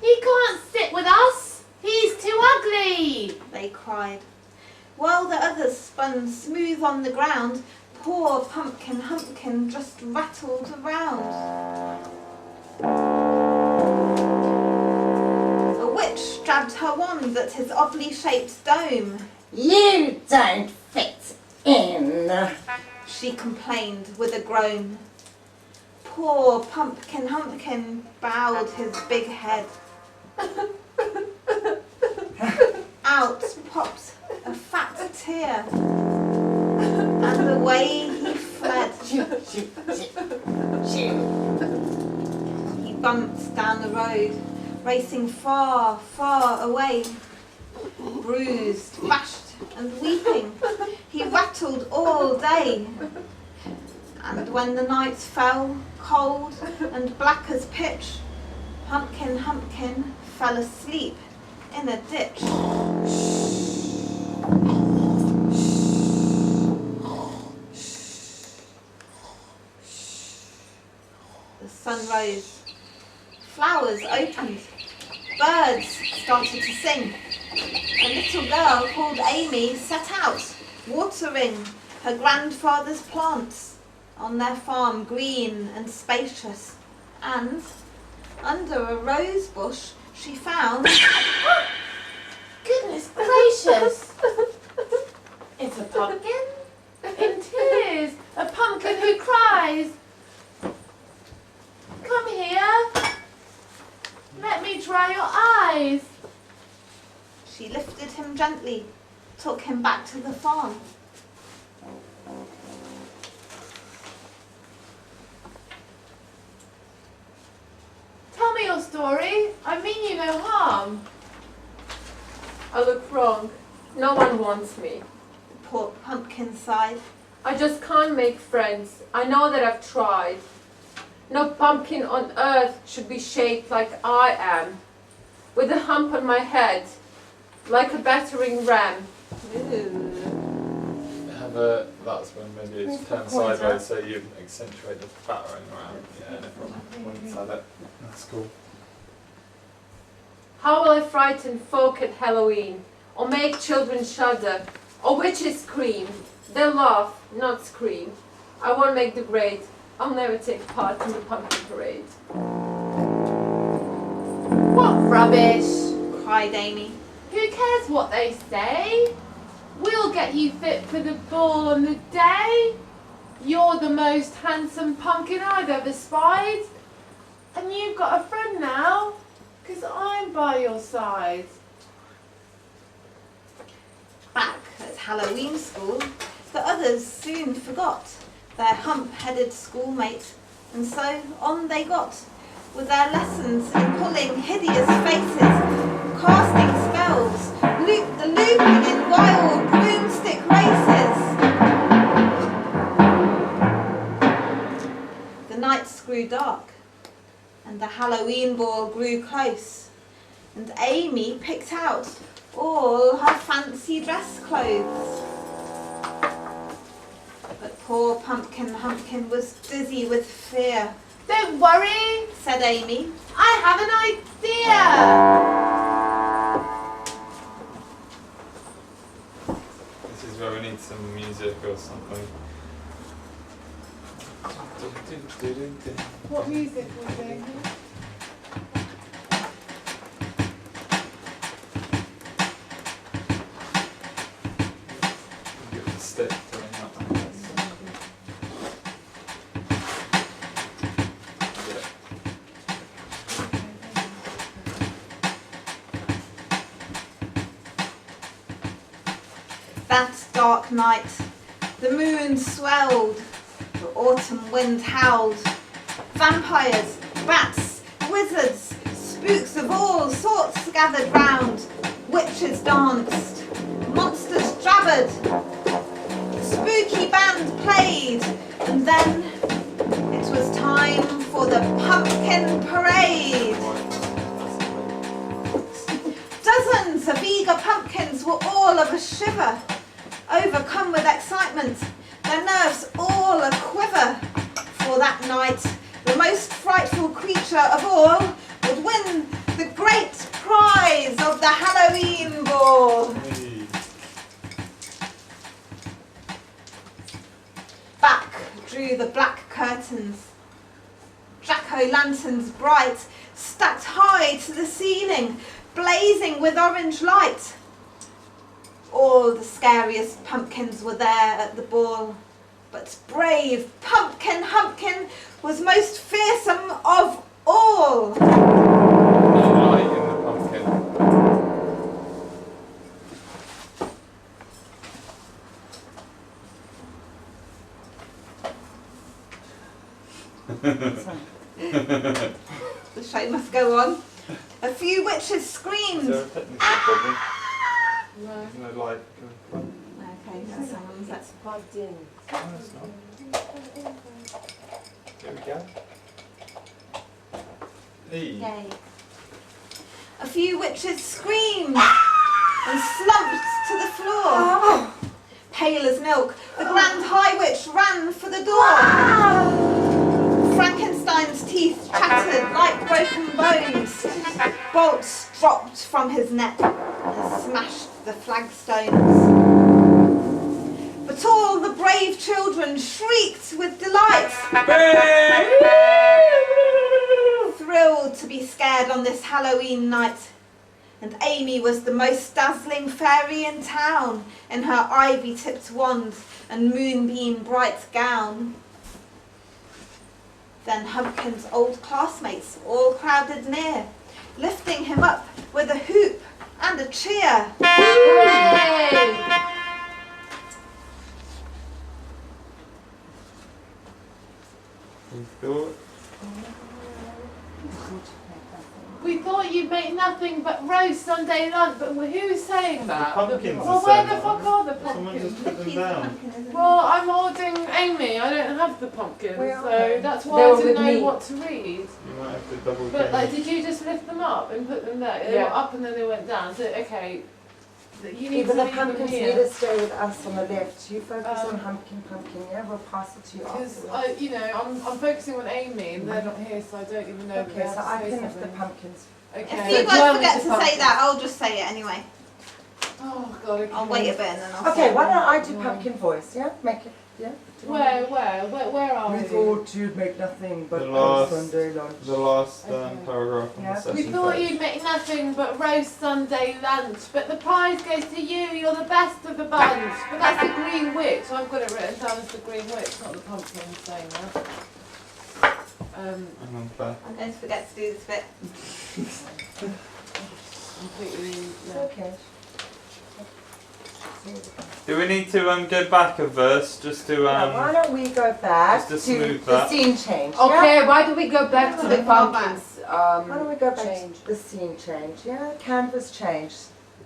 Speaker 7: He can't sit with us. He's too ugly.
Speaker 2: They cried. While the others spun smooth on the ground, poor Humpkin just rattled around. A witch jabbed her wand at his oddly shaped dome.
Speaker 4: You don't fit in.
Speaker 2: She complained with a groan. Poor Humpkin bowed his big head. Out popped a fat tear, and away he fled. He bumped down the road, racing far, far away. Bruised, bashed and weeping, he rattled all day. And when the night fell, cold and black as pitch, Humpkin fell asleep in a ditch. The sun rose. Flowers opened. Birds started to sing. A little girl called Amy set out, watering her grandfather's plants on their farm, green and spacious. And under a rose bush, she found...
Speaker 7: Goodness gracious. It's a pumpkin in tears. A pumpkin who cries. Come here. Let me dry your eyes.
Speaker 2: She lifted him gently, took him back to the farm.
Speaker 7: Tell me your story. I mean you no harm.
Speaker 3: I look wrong. No one wants me.
Speaker 2: Poor Pumpkin sighed.
Speaker 3: I just can't make friends. I know that I've tried. No pumpkin on earth should be shaped like I am, with a hump on my head, like a battering ram.
Speaker 2: Ooh.
Speaker 1: That's when maybe it's turned
Speaker 4: Pointer.
Speaker 1: sideways so you accentuate the battering around. Yeah, no problem. One side. That's cool.
Speaker 3: How will I frighten folk at Halloween, or make children shudder, or witches scream? They'll laugh, not scream. I won't make the grade. I'll never take part in the pumpkin parade.
Speaker 7: What rubbish!
Speaker 2: Cried Amy.
Speaker 7: Who cares what they say? We'll get you fit for the ball on the day. You're the most handsome pumpkin I've ever spied. And you've got a friend now, 'cause I'm by your side.
Speaker 2: Back at Halloween school, the others soon forgot their hump-headed schoolmate, and so on they got, with their lessons in pulling hideous faces, casting spells, looping in wild broomstick races. The nights grew dark, and the Halloween ball grew close, and Amy picked out all her fancy dress clothes. But poor Pumpkin Humpkin was dizzy with fear.
Speaker 7: Don't worry,
Speaker 2: Said Amy.
Speaker 7: I have an idea.
Speaker 1: This is where we need some music or something.
Speaker 5: What music was there?
Speaker 1: Give it a stick to ring up.
Speaker 2: That dark night, the moon swelled, the autumn wind howled. Vampires, bats, wizards, spooks of all sorts gathered round. Witches danced, monsters jabbered, the spooky band played, and then it was time for the pumpkin parade. Dozens of eager pumpkins were all of a shiver, overcome with excitement, their nerves all a quiver. For that night, the most frightful creature of all would win the great prize of the Halloween ball.
Speaker 1: Hey.
Speaker 2: Back drew the black curtains, jack-o'-lanterns bright, stacked high to the ceiling, blazing with orange light. All the scariest pumpkins were there at the ball, but brave Pumpkin Humpkin was most fearsome of all.
Speaker 1: Light in the pumpkin.
Speaker 2: The show must go on. A few witches
Speaker 1: Is
Speaker 2: screamed.
Speaker 1: there a technical problem?
Speaker 5: No.
Speaker 1: Isn't there light going
Speaker 2: Okay, that's someone's.
Speaker 4: That's plugged in.
Speaker 1: No, it's not. There we go. Hey.
Speaker 2: Yay. A few witches screamed and slumped to the floor. Pale as milk, the Grand High Witch ran for the door. Frankenstein's teeth chattered like broken bones. Bolts dropped from his neck and smashed the flagstones. But all the brave children shrieked with delight, thrilled to be scared on this Halloween night. And Amy was the most dazzling fairy in town in her ivy-tipped wand and moonbeam bright gown. Then Humpkin's old classmates all crowded near, lifting him up with a hoop and a cheer.
Speaker 3: Hooray!
Speaker 1: You thought?
Speaker 7: We thought you'd make nothing but roast Sunday lunch, but who's saying that?
Speaker 1: The pumpkins
Speaker 7: Well,
Speaker 1: are
Speaker 7: where
Speaker 1: saying
Speaker 7: the
Speaker 1: that.
Speaker 7: fuck are the
Speaker 1: Someone
Speaker 7: pumpkins?
Speaker 1: just put them
Speaker 2: Mickey's the
Speaker 1: down.
Speaker 2: pumpkin, isn't it?
Speaker 7: Well, I'm holding Amy. I don't have the pumpkins,
Speaker 4: Where are
Speaker 7: so
Speaker 4: they?
Speaker 7: that's
Speaker 4: They
Speaker 7: why I
Speaker 4: were
Speaker 7: didn't
Speaker 4: with
Speaker 7: know
Speaker 4: me.
Speaker 7: what to read.
Speaker 1: You might have to double
Speaker 7: But
Speaker 1: check.
Speaker 7: like, did you just lift them up and put them there? They
Speaker 3: Yeah.
Speaker 7: were up and then they went down. So okay, you need
Speaker 4: Even
Speaker 7: to
Speaker 4: the
Speaker 7: leave them
Speaker 4: pumpkins need
Speaker 7: here.
Speaker 4: to stay with us on the left. You focus on Humpkin, yeah? We'll pass it to you
Speaker 7: Because
Speaker 4: afterwards.
Speaker 7: I'm focusing on Amy and they're not here, so I don't even know. if they
Speaker 4: Okay,
Speaker 7: have
Speaker 4: so
Speaker 7: to
Speaker 4: I
Speaker 7: say
Speaker 4: can lift the
Speaker 7: something.
Speaker 4: pumpkins.
Speaker 2: If
Speaker 7: Okay.
Speaker 2: you
Speaker 3: So
Speaker 2: guys
Speaker 3: Joanne
Speaker 2: forget
Speaker 3: was
Speaker 2: to
Speaker 3: the
Speaker 2: say
Speaker 3: pumpkin.
Speaker 2: that, I'll just say it anyway.
Speaker 7: Oh god. Okay.
Speaker 2: I'll wait a bit and then I'll say
Speaker 4: Okay,
Speaker 2: it.
Speaker 4: why don't I do pumpkin voice, yeah? Make it, yeah?
Speaker 7: Where are we?
Speaker 4: thought you'd make nothing
Speaker 1: but The last-
Speaker 4: Sunday lunch.
Speaker 1: The last
Speaker 7: Okay.
Speaker 1: paragraph on
Speaker 4: Yeah.
Speaker 1: the session
Speaker 7: We thought
Speaker 1: page.
Speaker 7: you'd make nothing but roast Sunday lunch, but the prize goes to you. You're the best of the bunch. But that's the Green Witch. I've got it written down as the Green Witch, not the pumpkin saying that.
Speaker 1: Hang on, Claire.
Speaker 2: I'm going to forget to do this bit.
Speaker 7: Completely.
Speaker 4: It's
Speaker 7: Yeah.
Speaker 4: okay.
Speaker 1: Do we need to go back a verse just to
Speaker 4: Now, why don't we go back
Speaker 1: just
Speaker 4: to
Speaker 1: to smooth
Speaker 4: the
Speaker 1: that.
Speaker 4: scene change, yeah?
Speaker 3: Okay, why do we go back to the
Speaker 2: Let's go back.
Speaker 3: pumpkins?
Speaker 4: Why don't we go back
Speaker 3: change.
Speaker 4: to the scene change, yeah? Canvas change.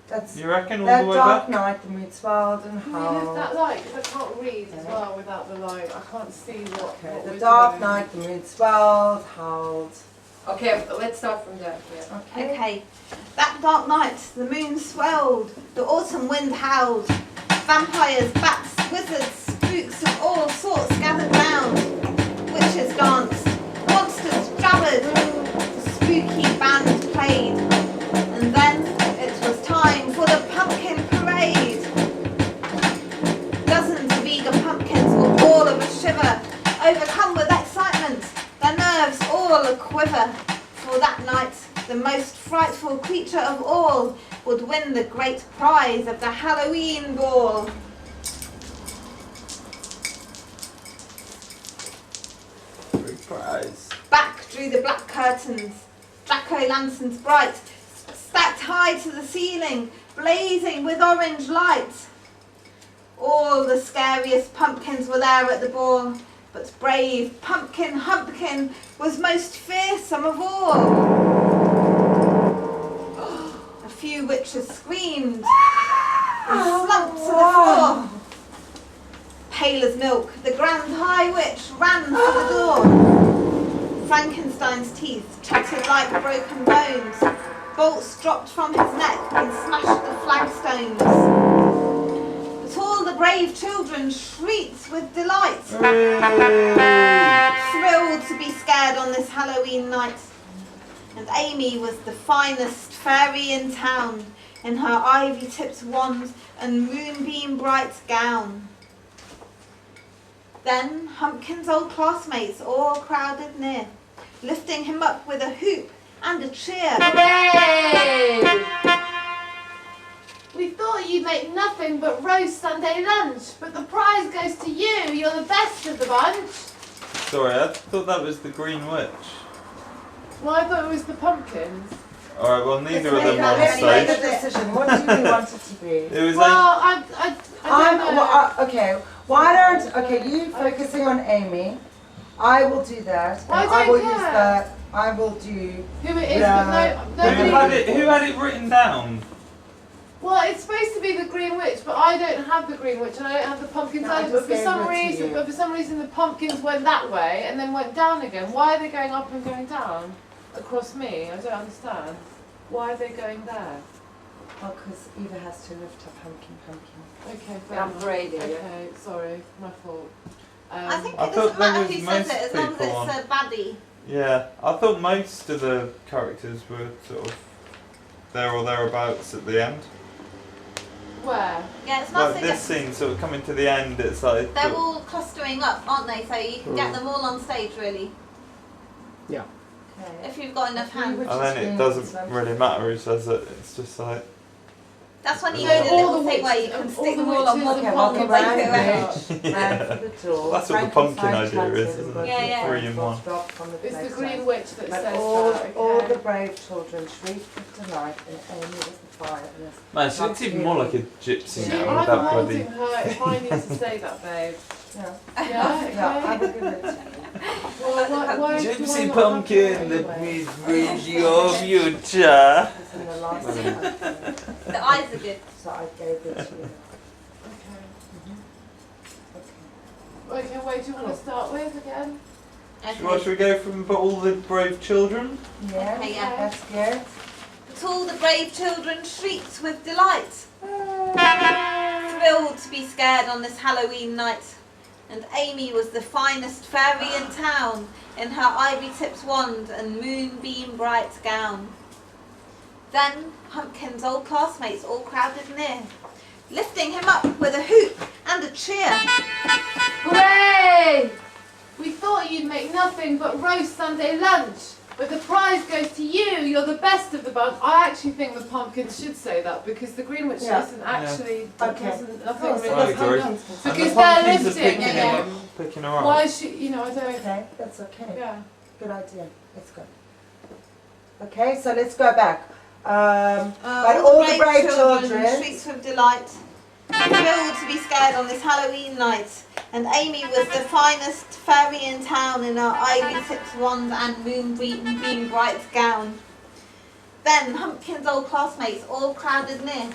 Speaker 4: That's
Speaker 1: You reckon all
Speaker 4: that
Speaker 1: the way
Speaker 4: dark
Speaker 1: back?
Speaker 4: night, the mood swelled and
Speaker 7: Can we lift that
Speaker 4: howled.
Speaker 7: light? 'Cause I can't read as well without the light. I can't see what
Speaker 4: Okay, the
Speaker 7: we're
Speaker 4: dark
Speaker 7: doing.
Speaker 4: night, the mood swelled, howled.
Speaker 3: Okay, let's start from there. Yeah.
Speaker 2: Okay. That dark night, the moon swelled, the autumn wind howled. Vampires, bats, wizards, spooks of all sorts gathered round. Witches danced, monsters jabbered, the spooky band played. And then it was time for the pumpkin parade. Dozens of eager pumpkins were all of a shiver, overcome with excitement, their nerves all a quiver. For that night, the most frightful creature of all would win the great prize of the Halloween ball.
Speaker 1: Prize.
Speaker 2: Back drew the black curtains, jack-o'-lanterns bright, stacked high to the ceiling, blazing with orange light. All the scariest pumpkins were there at the ball, but brave Pumpkin Humpkin was most fearsome of all. A few witches screamed and slumped to the floor. Pale as milk, the Grand High Witch ran for the door. Frankenstein's teeth chattered like broken bones. Bolts dropped from his neck and smashed the flagstones. But all the brave children shrieked with delight, thrilled to be scared on this Halloween night. And Amy was the finest fairy in town, in her ivy-tipped wand and moonbeam bright gown. Then Humpkin's old classmates all crowded near, lifting him up with a hoop and a cheer.
Speaker 3: Hooray!
Speaker 7: We thought you'd make nothing but roast Sunday lunch, but the prize goes to you. You're the best of the bunch.
Speaker 1: Sorry, I thought that was the Green Witch.
Speaker 7: Well, I thought it was the pumpkins.
Speaker 1: Alright, well neither of
Speaker 4: Let's
Speaker 1: them
Speaker 4: make
Speaker 1: were on
Speaker 4: let's make a
Speaker 1: stage.
Speaker 4: decision. What do we want it to be?
Speaker 1: It was
Speaker 7: Well,
Speaker 1: like,
Speaker 7: I don't know.
Speaker 4: Okay, why don't, okay, you focusing on Amy. I will do that. And
Speaker 7: I
Speaker 4: I will
Speaker 7: don't
Speaker 4: use
Speaker 7: care.
Speaker 4: I will do,
Speaker 7: Who it is,
Speaker 4: Yeah.
Speaker 7: but
Speaker 1: who
Speaker 7: nobody.
Speaker 1: had it written down?
Speaker 7: Well, it's supposed to be the Green Witch, but I don't have the Green Witch and I don't have the pumpkins
Speaker 4: No, I
Speaker 7: either.
Speaker 4: just
Speaker 7: But
Speaker 4: gave her to
Speaker 7: for some reason, the pumpkins went that way and then went down again. Why are they going up and going down across me? I don't understand. Why are they going there?
Speaker 4: oh, because Eva has to lift up Humpkin.
Speaker 7: Okay, fair
Speaker 3: I'm
Speaker 7: enough.
Speaker 3: braiding, yeah.
Speaker 7: Okay, sorry, my fault.
Speaker 2: I think
Speaker 1: I
Speaker 2: it
Speaker 1: thought
Speaker 2: doesn't matter
Speaker 1: there
Speaker 2: who
Speaker 1: was
Speaker 2: says
Speaker 1: most
Speaker 2: it as long
Speaker 1: people
Speaker 2: as it's a baddie.
Speaker 1: Yeah, I thought most of the characters were sort of there or thereabouts at the end.
Speaker 7: Where?
Speaker 2: Yeah, it's
Speaker 1: Like
Speaker 2: nice to
Speaker 1: this
Speaker 2: get.
Speaker 1: scene, sort of coming to the end, it's like.
Speaker 2: They're all clustering up, aren't they? So you can get them all on stage, really,
Speaker 4: Okay.
Speaker 2: if you've got enough hands.
Speaker 1: And then it doesn't really matter who says it, it's just like.
Speaker 2: That's when you
Speaker 1: So
Speaker 2: do the
Speaker 7: all
Speaker 2: little
Speaker 7: the
Speaker 2: thing where you
Speaker 7: witches-
Speaker 2: can
Speaker 7: all
Speaker 2: stick
Speaker 7: the
Speaker 2: them all on
Speaker 7: witches
Speaker 2: one
Speaker 7: and
Speaker 4: Okay, well,
Speaker 2: and
Speaker 4: the
Speaker 2: make
Speaker 4: round
Speaker 2: it around.
Speaker 4: bridge, ran for the door.
Speaker 1: That's what the pumpkin
Speaker 4: Frankenstein
Speaker 1: idea is,
Speaker 4: chattered
Speaker 1: isn't
Speaker 4: and
Speaker 1: it?
Speaker 2: Yeah, yeah.
Speaker 4: broken
Speaker 1: Three in one.
Speaker 4: dropped from the
Speaker 7: It's the
Speaker 4: playground.
Speaker 7: Green Witch that
Speaker 4: But
Speaker 7: says
Speaker 4: all
Speaker 7: that.
Speaker 4: the brave children shrieked with delight, and Amy was the finest.
Speaker 1: Man, she looks even more like a gypsy
Speaker 7: See,
Speaker 1: now
Speaker 7: I'm
Speaker 1: with that
Speaker 7: holding
Speaker 1: bloody.
Speaker 7: her if I need to say that, babe.
Speaker 4: Yeah,
Speaker 7: Yeah,
Speaker 4: yeah, I
Speaker 7: okay.
Speaker 4: will give it to you.
Speaker 5: Well, why do I
Speaker 1: Gypsy
Speaker 5: not
Speaker 1: pumpkin,
Speaker 5: have
Speaker 1: let
Speaker 5: that
Speaker 1: me
Speaker 5: anyway?
Speaker 1: bring your future.
Speaker 4: It's in the last one.
Speaker 2: The eyes are good.
Speaker 4: So I gave it to you.
Speaker 5: Okay. Okay, wait, do you want to start with again?
Speaker 1: Well, should we go from But All the Brave Children?
Speaker 4: Yeah,
Speaker 2: Okay, yeah.
Speaker 4: that's good.
Speaker 2: But all the brave children shrieked with delight, thrilled to be scared on this Halloween night. And Amy was the finest fairy in town, in her ivy-tipped wand and moonbeam bright gown. Then Humpkin's old classmates all crowded near, lifting him up with a hoop and a cheer.
Speaker 7: Hooray! We thought you'd make nothing but roast Sunday lunch, but the prize goes to you. You're the best of the bunch.
Speaker 5: I actually think the pumpkins should say that because the Greenwich
Speaker 4: Yeah.
Speaker 5: isn't actually
Speaker 4: Okay.
Speaker 5: doesn't nothing
Speaker 4: Cool, so
Speaker 5: really.
Speaker 1: I agree.
Speaker 4: pumpkins can
Speaker 1: And
Speaker 4: say-
Speaker 1: the
Speaker 5: Because they're
Speaker 1: pumpkins are
Speaker 5: lifting
Speaker 1: picking
Speaker 5: him.
Speaker 1: Picking her up.
Speaker 5: Why is she? You know, I don't.
Speaker 4: Okay, that's okay.
Speaker 5: Yeah.
Speaker 4: Good idea. Let's go. Okay, so let's go back. But all the brave children
Speaker 2: shrieked with delight, thrilled to be scared on this Halloween night. And Amy was the finest fairy in town in her ivy-tipped wand and moonbeam bright gown. Then Humpkin's old classmates all crowded near,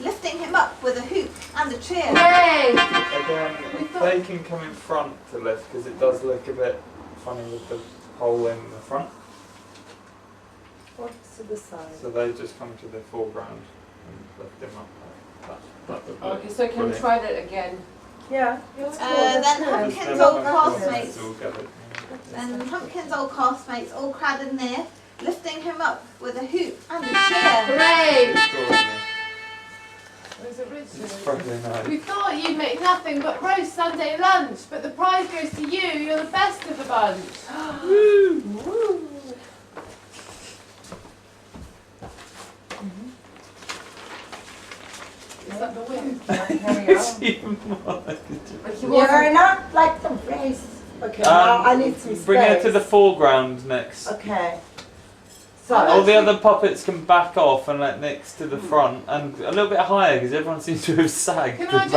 Speaker 2: lifting him up with a hoop and a cheer.
Speaker 7: Hooray!
Speaker 1: Again, they can come in front to lift because it does look a bit funny with the hole in the front.
Speaker 4: What's to the side?
Speaker 1: So they just come to the foreground and lift him up. That would look
Speaker 3: Okay, so can we
Speaker 1: brilliant.
Speaker 3: try that again?
Speaker 4: Yeah. That's cool,
Speaker 2: Then
Speaker 4: that's good.
Speaker 2: Humpkin's
Speaker 1: Just
Speaker 2: old
Speaker 1: them
Speaker 2: classmates
Speaker 1: all together.
Speaker 2: And Humpkin's old classmates all crowded near, lifting him up with a hoop and a cheer.
Speaker 7: Hooray!
Speaker 5: Was it Richard?
Speaker 1: It's Friday night.
Speaker 7: We thought you'd make nothing but roast Sunday lunch, but the prize goes to you. You're the best of the bunch.
Speaker 4: Woo.
Speaker 5: Is that the wind?
Speaker 4: Carry on.
Speaker 3: But he
Speaker 4: You're
Speaker 3: wasn't.
Speaker 4: not like the race. Okay, now I need some space.
Speaker 1: Bring her to the foreground next.
Speaker 4: Okay. So,
Speaker 1: All the other puppets can back off and let next to the front and a little bit higher because everyone seems to have sagged
Speaker 5: Can
Speaker 1: about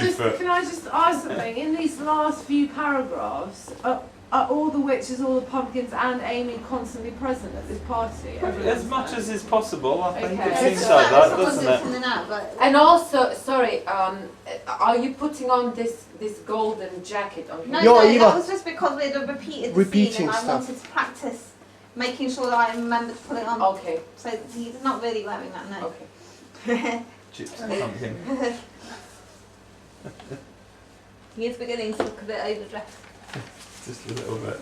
Speaker 1: 2 foot.
Speaker 5: can I just ask something? In these last few paragraphs, are all the witches, all the pumpkins, and Amy constantly present at this party?
Speaker 1: As much as is possible, I think
Speaker 5: Okay.
Speaker 1: it seems
Speaker 2: It's
Speaker 1: like that,
Speaker 2: someone's
Speaker 1: doesn't it?
Speaker 2: in and out, but
Speaker 3: And also, sorry, are you putting on this golden jacket on him?
Speaker 2: no,
Speaker 6: Yo,
Speaker 2: no,
Speaker 6: Eva.
Speaker 2: that was just because we'd have repeated the
Speaker 6: Repeating
Speaker 2: scene and I
Speaker 6: stuff.
Speaker 2: wanted to practice making sure that I remembered to put it on.
Speaker 3: Okay,
Speaker 2: So he's not really wearing that, no.
Speaker 3: okay.
Speaker 1: Gypsy pumpkin.
Speaker 2: He is beginning to look a bit overdressed.
Speaker 1: Just a little bit.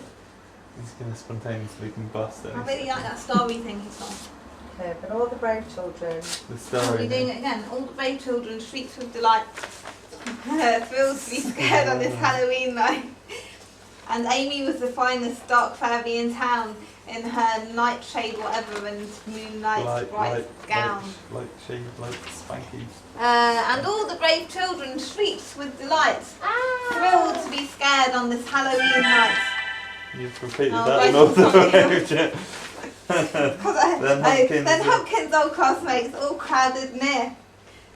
Speaker 1: He's going to spontaneously combust it.
Speaker 2: I really like that starry thing he's on.
Speaker 4: okay, but all the brave children.
Speaker 1: The
Speaker 2: Are
Speaker 1: story.
Speaker 2: we doing it again? All the brave children shrieked with delight, thrilled to be scared on this Halloween night. And Amy was the finest dark fairy in town in her nightshade whatever and moonlight bright gown.
Speaker 1: Like shade, like spanky.
Speaker 2: And all the brave children shrieked with delight, thrilled to be scared on this Halloween night.
Speaker 1: You've repeated
Speaker 2: Oh,
Speaker 1: that
Speaker 2: right,
Speaker 1: in all the
Speaker 2: sorry.
Speaker 1: way.
Speaker 2: Then Humpkin's old classmates all crowded near,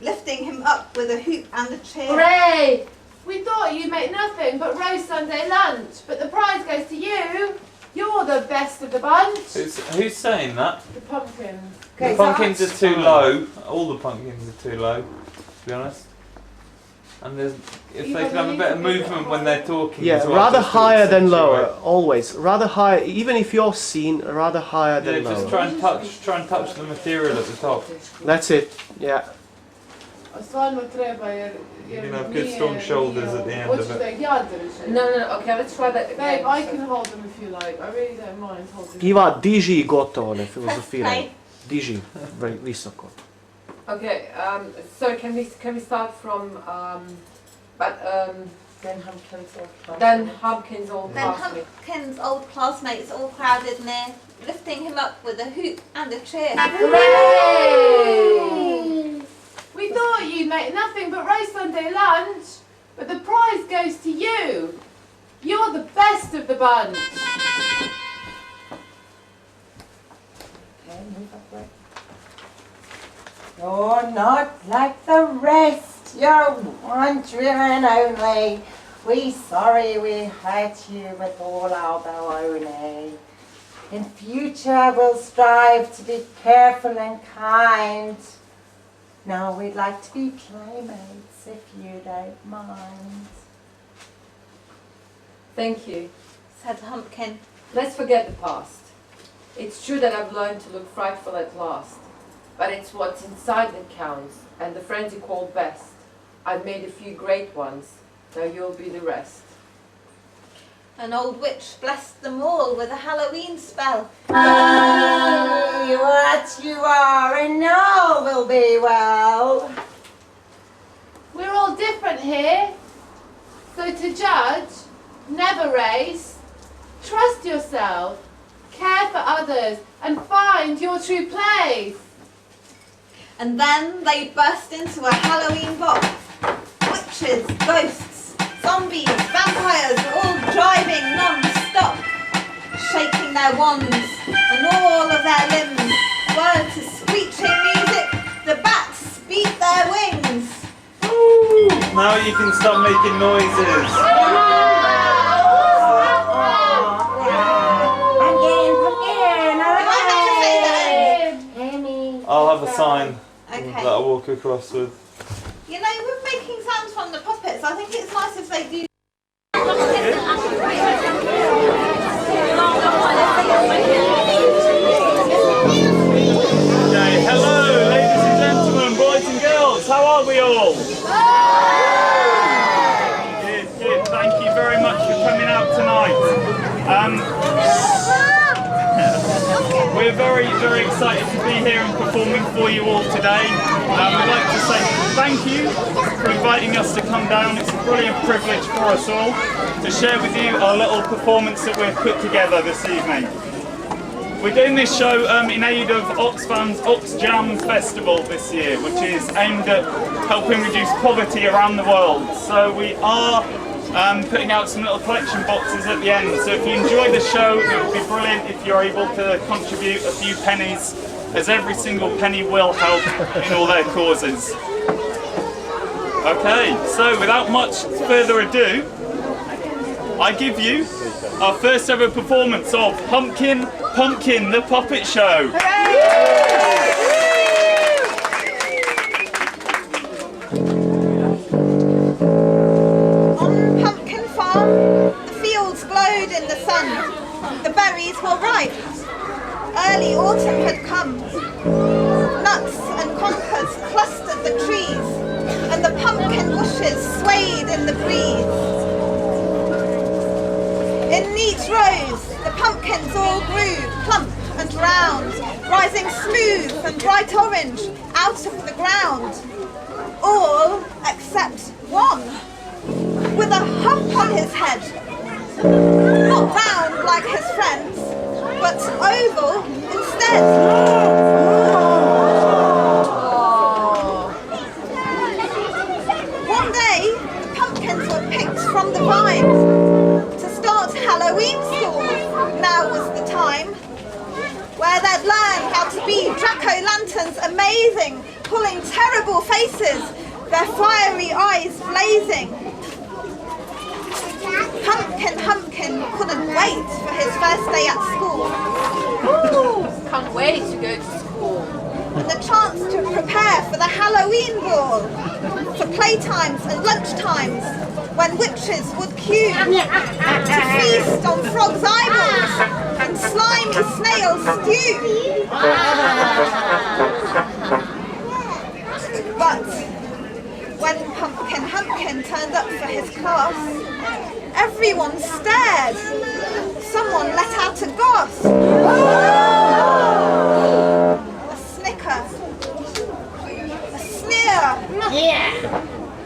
Speaker 2: lifting him up with a hoop and a cheer.
Speaker 7: Hooray! We thought you'd make nothing but roast Sunday lunch, but the prize goes to you. You're the best of the bunch.
Speaker 1: Who's saying that?
Speaker 5: The pumpkins.
Speaker 4: Okay,
Speaker 1: The
Speaker 4: so
Speaker 1: pumpkins are too low. All the pumpkins are too low, to be honest. And there's, if
Speaker 5: Either
Speaker 1: they can have
Speaker 5: they
Speaker 1: a
Speaker 5: need
Speaker 1: bit
Speaker 5: to
Speaker 1: of
Speaker 5: be a bit
Speaker 1: movement when they're talking
Speaker 6: Yeah,
Speaker 1: as well,
Speaker 6: rather
Speaker 1: just to
Speaker 6: higher than
Speaker 1: accentuate.
Speaker 6: lower, always. Rather higher, even if you're seen, rather higher
Speaker 1: Yeah,
Speaker 6: than
Speaker 1: just
Speaker 6: lower.
Speaker 1: try and touch the material at the top.
Speaker 6: That's it, yeah.
Speaker 5: Stvarno treba jer
Speaker 1: You can have good strong shoulders at the end of
Speaker 5: Hoćeš
Speaker 1: it.
Speaker 5: da ih ja držim?
Speaker 3: No, okay, let's try that again.
Speaker 5: Babe, I can hold them if you like. I really don't mind holding them.
Speaker 6: Iva, diži i gotovo, ne filozofiraj.
Speaker 2: Okay.
Speaker 6: Diži, visoko.
Speaker 3: Okay, so can we start from,
Speaker 4: Then Humpkin's old classmates.
Speaker 3: then Humpkin's old
Speaker 2: Then
Speaker 3: classmate.
Speaker 2: Humpkin's old classmates all crowded near, lifting him up with a hoop and a cheer.
Speaker 7: Hooray! We thought you'd make nothing but roast Sunday lunch, but the prize goes to you. You're the best of the bunch.
Speaker 4: Okay, move upward. You're not like the rest. You're wandering only. we're sorry we hurt you with all our baloney. In future we'll strive to be careful and kind. Now we'd like to be playmates if you don't mind.
Speaker 3: Thank you.
Speaker 2: said Humpkin.
Speaker 3: Let's forget the past. It's true that I've learned to look frightful at last, but it's what's inside that counts, and the friends you call best. I've made a few great ones, now you'll be the rest.
Speaker 2: An old witch blessed them all with a Halloween spell.
Speaker 4: Hey, what you are and all will be well.
Speaker 7: We're all different here, so to judge, never race. Trust yourself, care for others, and find your true place.
Speaker 2: And then they burst into a Halloween box. Witches, ghosts, zombies, vampires, all driving non-stop, shaking their wands and all of their limbs were to screeching music. The bats beat their wings.
Speaker 1: Ooh, now you can stop making noises. I'll have a sign that I walk across with.
Speaker 2: You know, with making sounds from the puppets, I think it's nice if they do.
Speaker 1: Okay, hello ladies and gentlemen, boys and girls, how are we all? Good, good, thank you very much for coming out tonight. We're very, very excited to be here and performing for you all today. We'd like to say thank you for inviting us to come down. It's a brilliant privilege for us all to share with you our little performance that we've put together this evening. We're doing this show in aid of Oxfam's Ox Jam Festival this year, which is aimed at helping reduce poverty around the world. So we are putting out some little collection boxes at the end. So if you enjoy the show, it would be brilliant if you're able to contribute a few pennies, as every single penny will help in all their causes. Okay, so without much further ado, I give you our first ever performance of Humpkin, the Puppet Show.
Speaker 2: On Pumpkin Farm, the fields glowed in the sun. The berries were ripe. Early autumn had come. Nuts and conkers clustered the trees, and the pumpkin bushes swayed in the breeze. In neat rows, the pumpkins all grew, plump and round, rising smooth and bright orange out of the ground. All except one, with a hump on his head. Not round like his friends, but oval instead. One day, the pumpkins were picked from the vines to start Halloween school. Now was the time where they'd learn how to be jack-o'-lanterns amazing, pulling terrible faces, their fiery eyes blazing. Humpkin couldn't wait for his first day at school.
Speaker 3: Ooh, can't wait to go to school.
Speaker 2: And the chance to prepare for the Halloween ball, for playtimes and lunchtimes, when witches would queue to feast on frogs' eyeballs and slimy snail stew. But when Humpkin turned up for his class, everyone stared. Someone let out a gasp. A snicker. A sneer.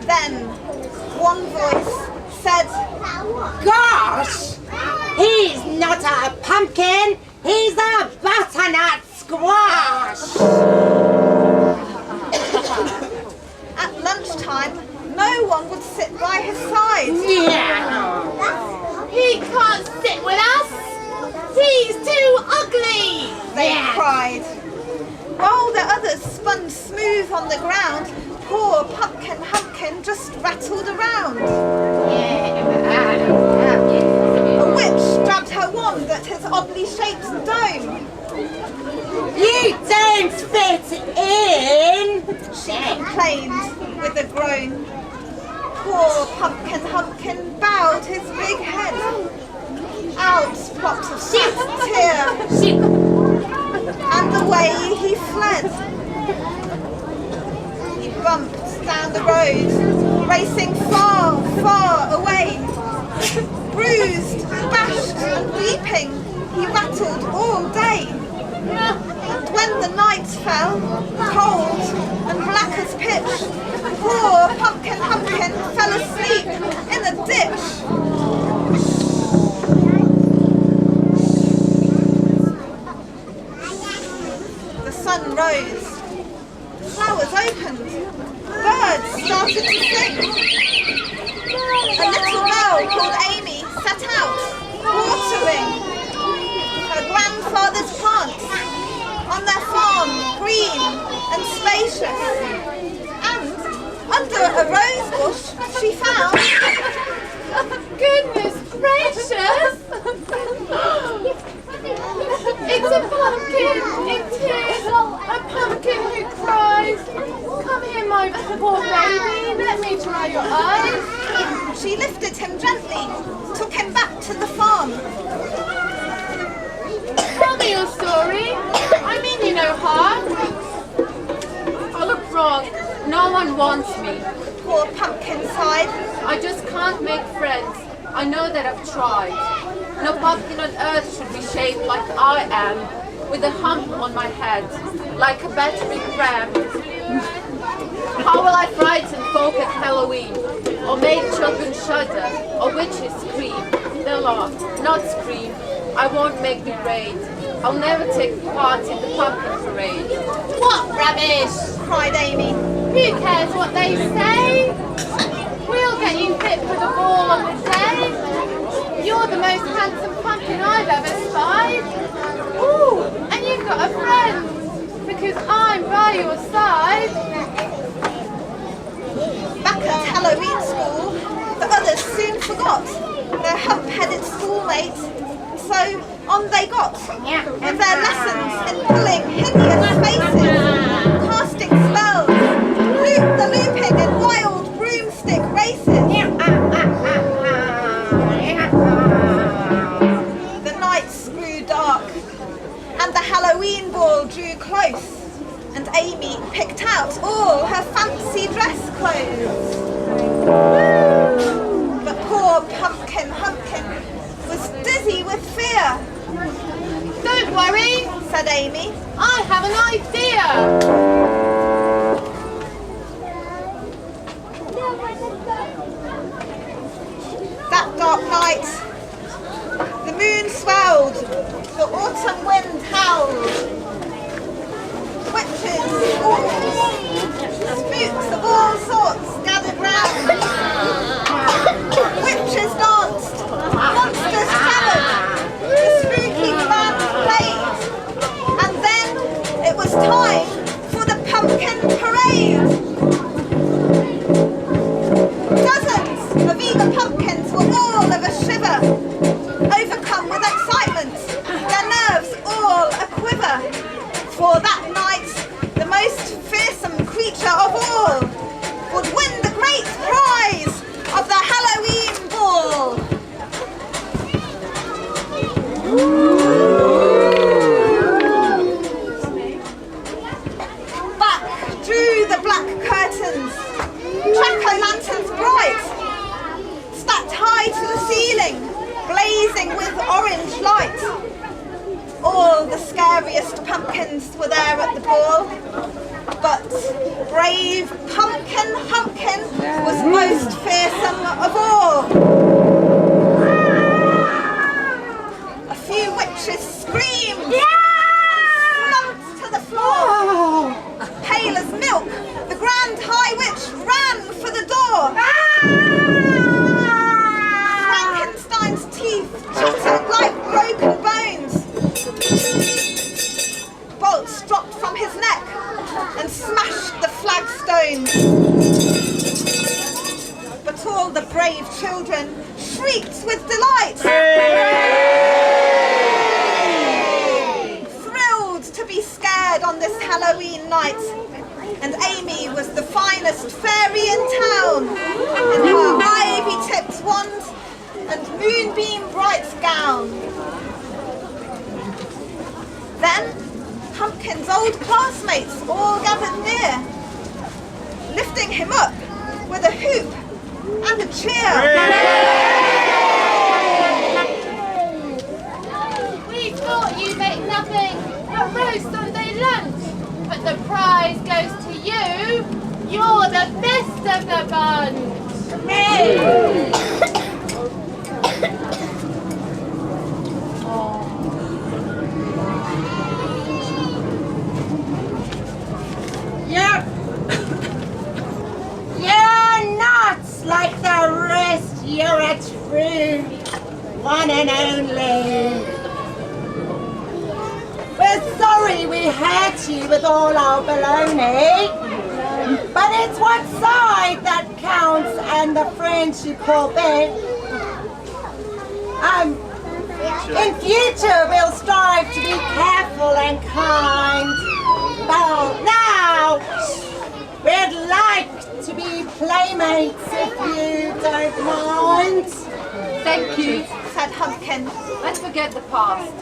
Speaker 2: Then one voice said,
Speaker 8: Gosh! He's not a pumpkin, he's a butternut squash!
Speaker 2: At lunchtime, no one would sit by his side.
Speaker 7: He can't sit with us. He's too ugly.
Speaker 2: They cried. While the others spun smooth on the ground, poor Humpkin just rattled around. A witch jabbed her wand at his oddly shaped dome.
Speaker 8: You don't fit in!
Speaker 2: She complained with a groan. Poor Humpkin bowed his big head. Out plopped a fat tear, and away he fled. He bumped down the road, racing far, far away. Bruised, bashed and weeping, he rattled all day. And when the night fell, cold and black as pitch, poor Humpkin fell asleep in a ditch. The sun rose, flowers opened, birds started to sing. A little girl called Amy set out, watering her grandfather's plants on their farm, green and spacious. And under a rose bush she found...
Speaker 7: Goodness gracious! It's a pumpkin in tears, a pumpkin who cries. Come here, my poor baby, let me dry your eyes.
Speaker 2: She lifted him gently, took him back to the farm.
Speaker 7: Tell me your story. I mean you no harm. I look wrong. No one wants me.
Speaker 2: Poor pumpkin sighed.
Speaker 3: I just can't make friends. I know that I've tried. No pumpkin on earth should be shaped like I am, with a hump on my head, like a battery ram. How will I frighten folk at Halloween, or make children shudder, or witches scream? They'll laugh, not scream. I won't make the raid. I'll never take part in the pumpkin parade.
Speaker 7: What rubbish!
Speaker 2: Cried Amy.
Speaker 7: Who cares what they say? We'll get you fit for the ball on the day. You're the most handsome pumpkin I've ever spied. Ooh, and you've got a friend, because I'm by your side.
Speaker 2: Back at Halloween school, the others soon forgot their hump-headed schoolmate, so on they got, with their lessons in pulling hideous faces, casting spells, looping in wild broomstick races. The nights grew dark, and the Halloween ball drew close, and Amy picked out all her fancy dress clothes. But poor Humpkin was dizzy with fear.
Speaker 7: Don't worry,
Speaker 2: Said Amy.
Speaker 7: I have an idea.
Speaker 2: That dark night, the moon swelled, the autumn wind howled. Witches, ghouls, spooks of all sorts gathered round. Witches danced, monsters shuddered, the spooky band played. And then it was time for the pumpkin parade. Dozens of eager pumpkins were all of a shiver, overcome with excitement, their nerves all a-quiver. For that night, the most fearsome creature of all would win the great prize of the Halloween ball. Back drew the black curtains, jack-o'-lanterns bright, stacked high to the ceiling, blazing with orange light. All the scariest pumpkins were there at the ball, but brave Humpkin was most fearsome of all. A few witches screamed and slumped to the floor. Pale as milk, the Grand High Witch ran for the door. Frankenstein's teeth chattered like broken bones. Bolts dropped from his neck and smashed the flagstones. But all the brave children shrieked with delight. Thrilled to be scared on this Halloween night. And Amy was the finest fairy in town, in her ivy-tipped wand and moonbeam-bright gown. Then, Humpkin's old classmates all gathered near, lifting him up with a hoop and a cheer.
Speaker 7: We thought you'd make nothing but roast Sunday lunch, but the prize goes to you. You're the best of the bunch.
Speaker 8: You're not like the rest. You're a true one and only. We're sorry we hurt you with all our baloney, but it's what side that counts and the friends you call big. In future we'll strive to be careful and kind. But now we'd like to be playmates if you don't mind.
Speaker 3: Thank you.
Speaker 2: Said Humpkin.
Speaker 3: Let's forget the past.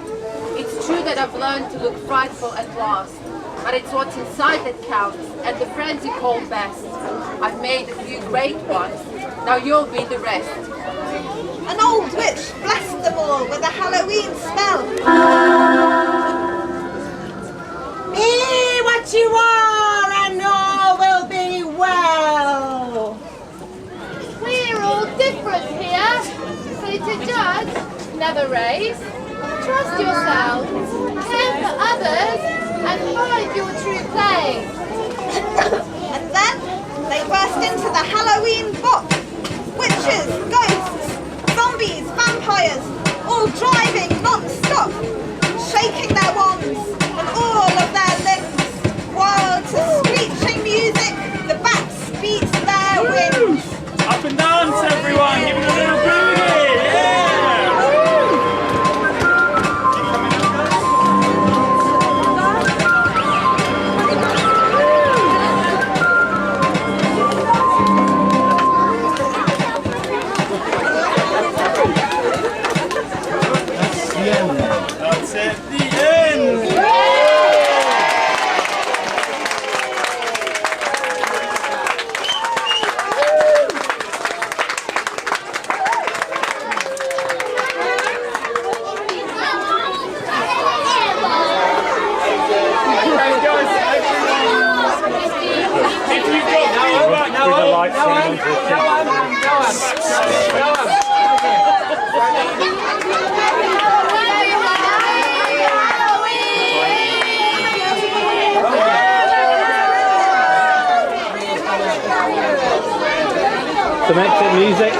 Speaker 3: It's true that I've learned to look frightful at last, but it's what's inside that counts, and the friends you call best. I've made a few great ones, now you'll be the rest.
Speaker 2: An old witch blessed them all with a Halloween spell.
Speaker 8: Be what you are and all will be well.
Speaker 7: We're all different here, so to judge, never raise. Trust yourself, care for others, and find your true place.
Speaker 2: And then they burst into the Halloween bop. Witches, ghosts, zombies, vampires, all driving non-stop, shaking their wands and all of their limbs, while to screeching music the bats beat their wings.
Speaker 9: Up and dance, everyone! Give it a little booty! Yeah! That's it. The end!
Speaker 6: Some exit music.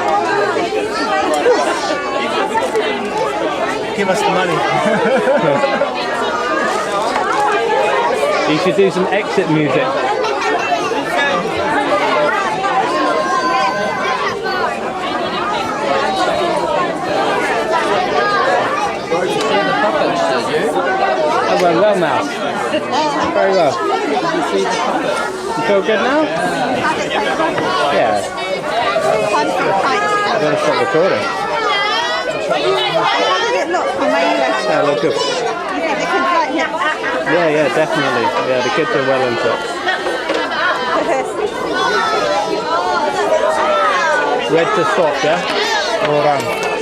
Speaker 6: Give us the money. You should do some exit music. That went well, Mouse. Very well. You feel good now? Yeah.
Speaker 2: Time for a pint.
Speaker 6: I'm going to stop recording.
Speaker 2: How did it look from where you left?
Speaker 6: Yeah, look good.
Speaker 2: You think they could like it?
Speaker 6: Yeah, definitely. Yeah, the kids are well into it. Red to stop, yeah? All done.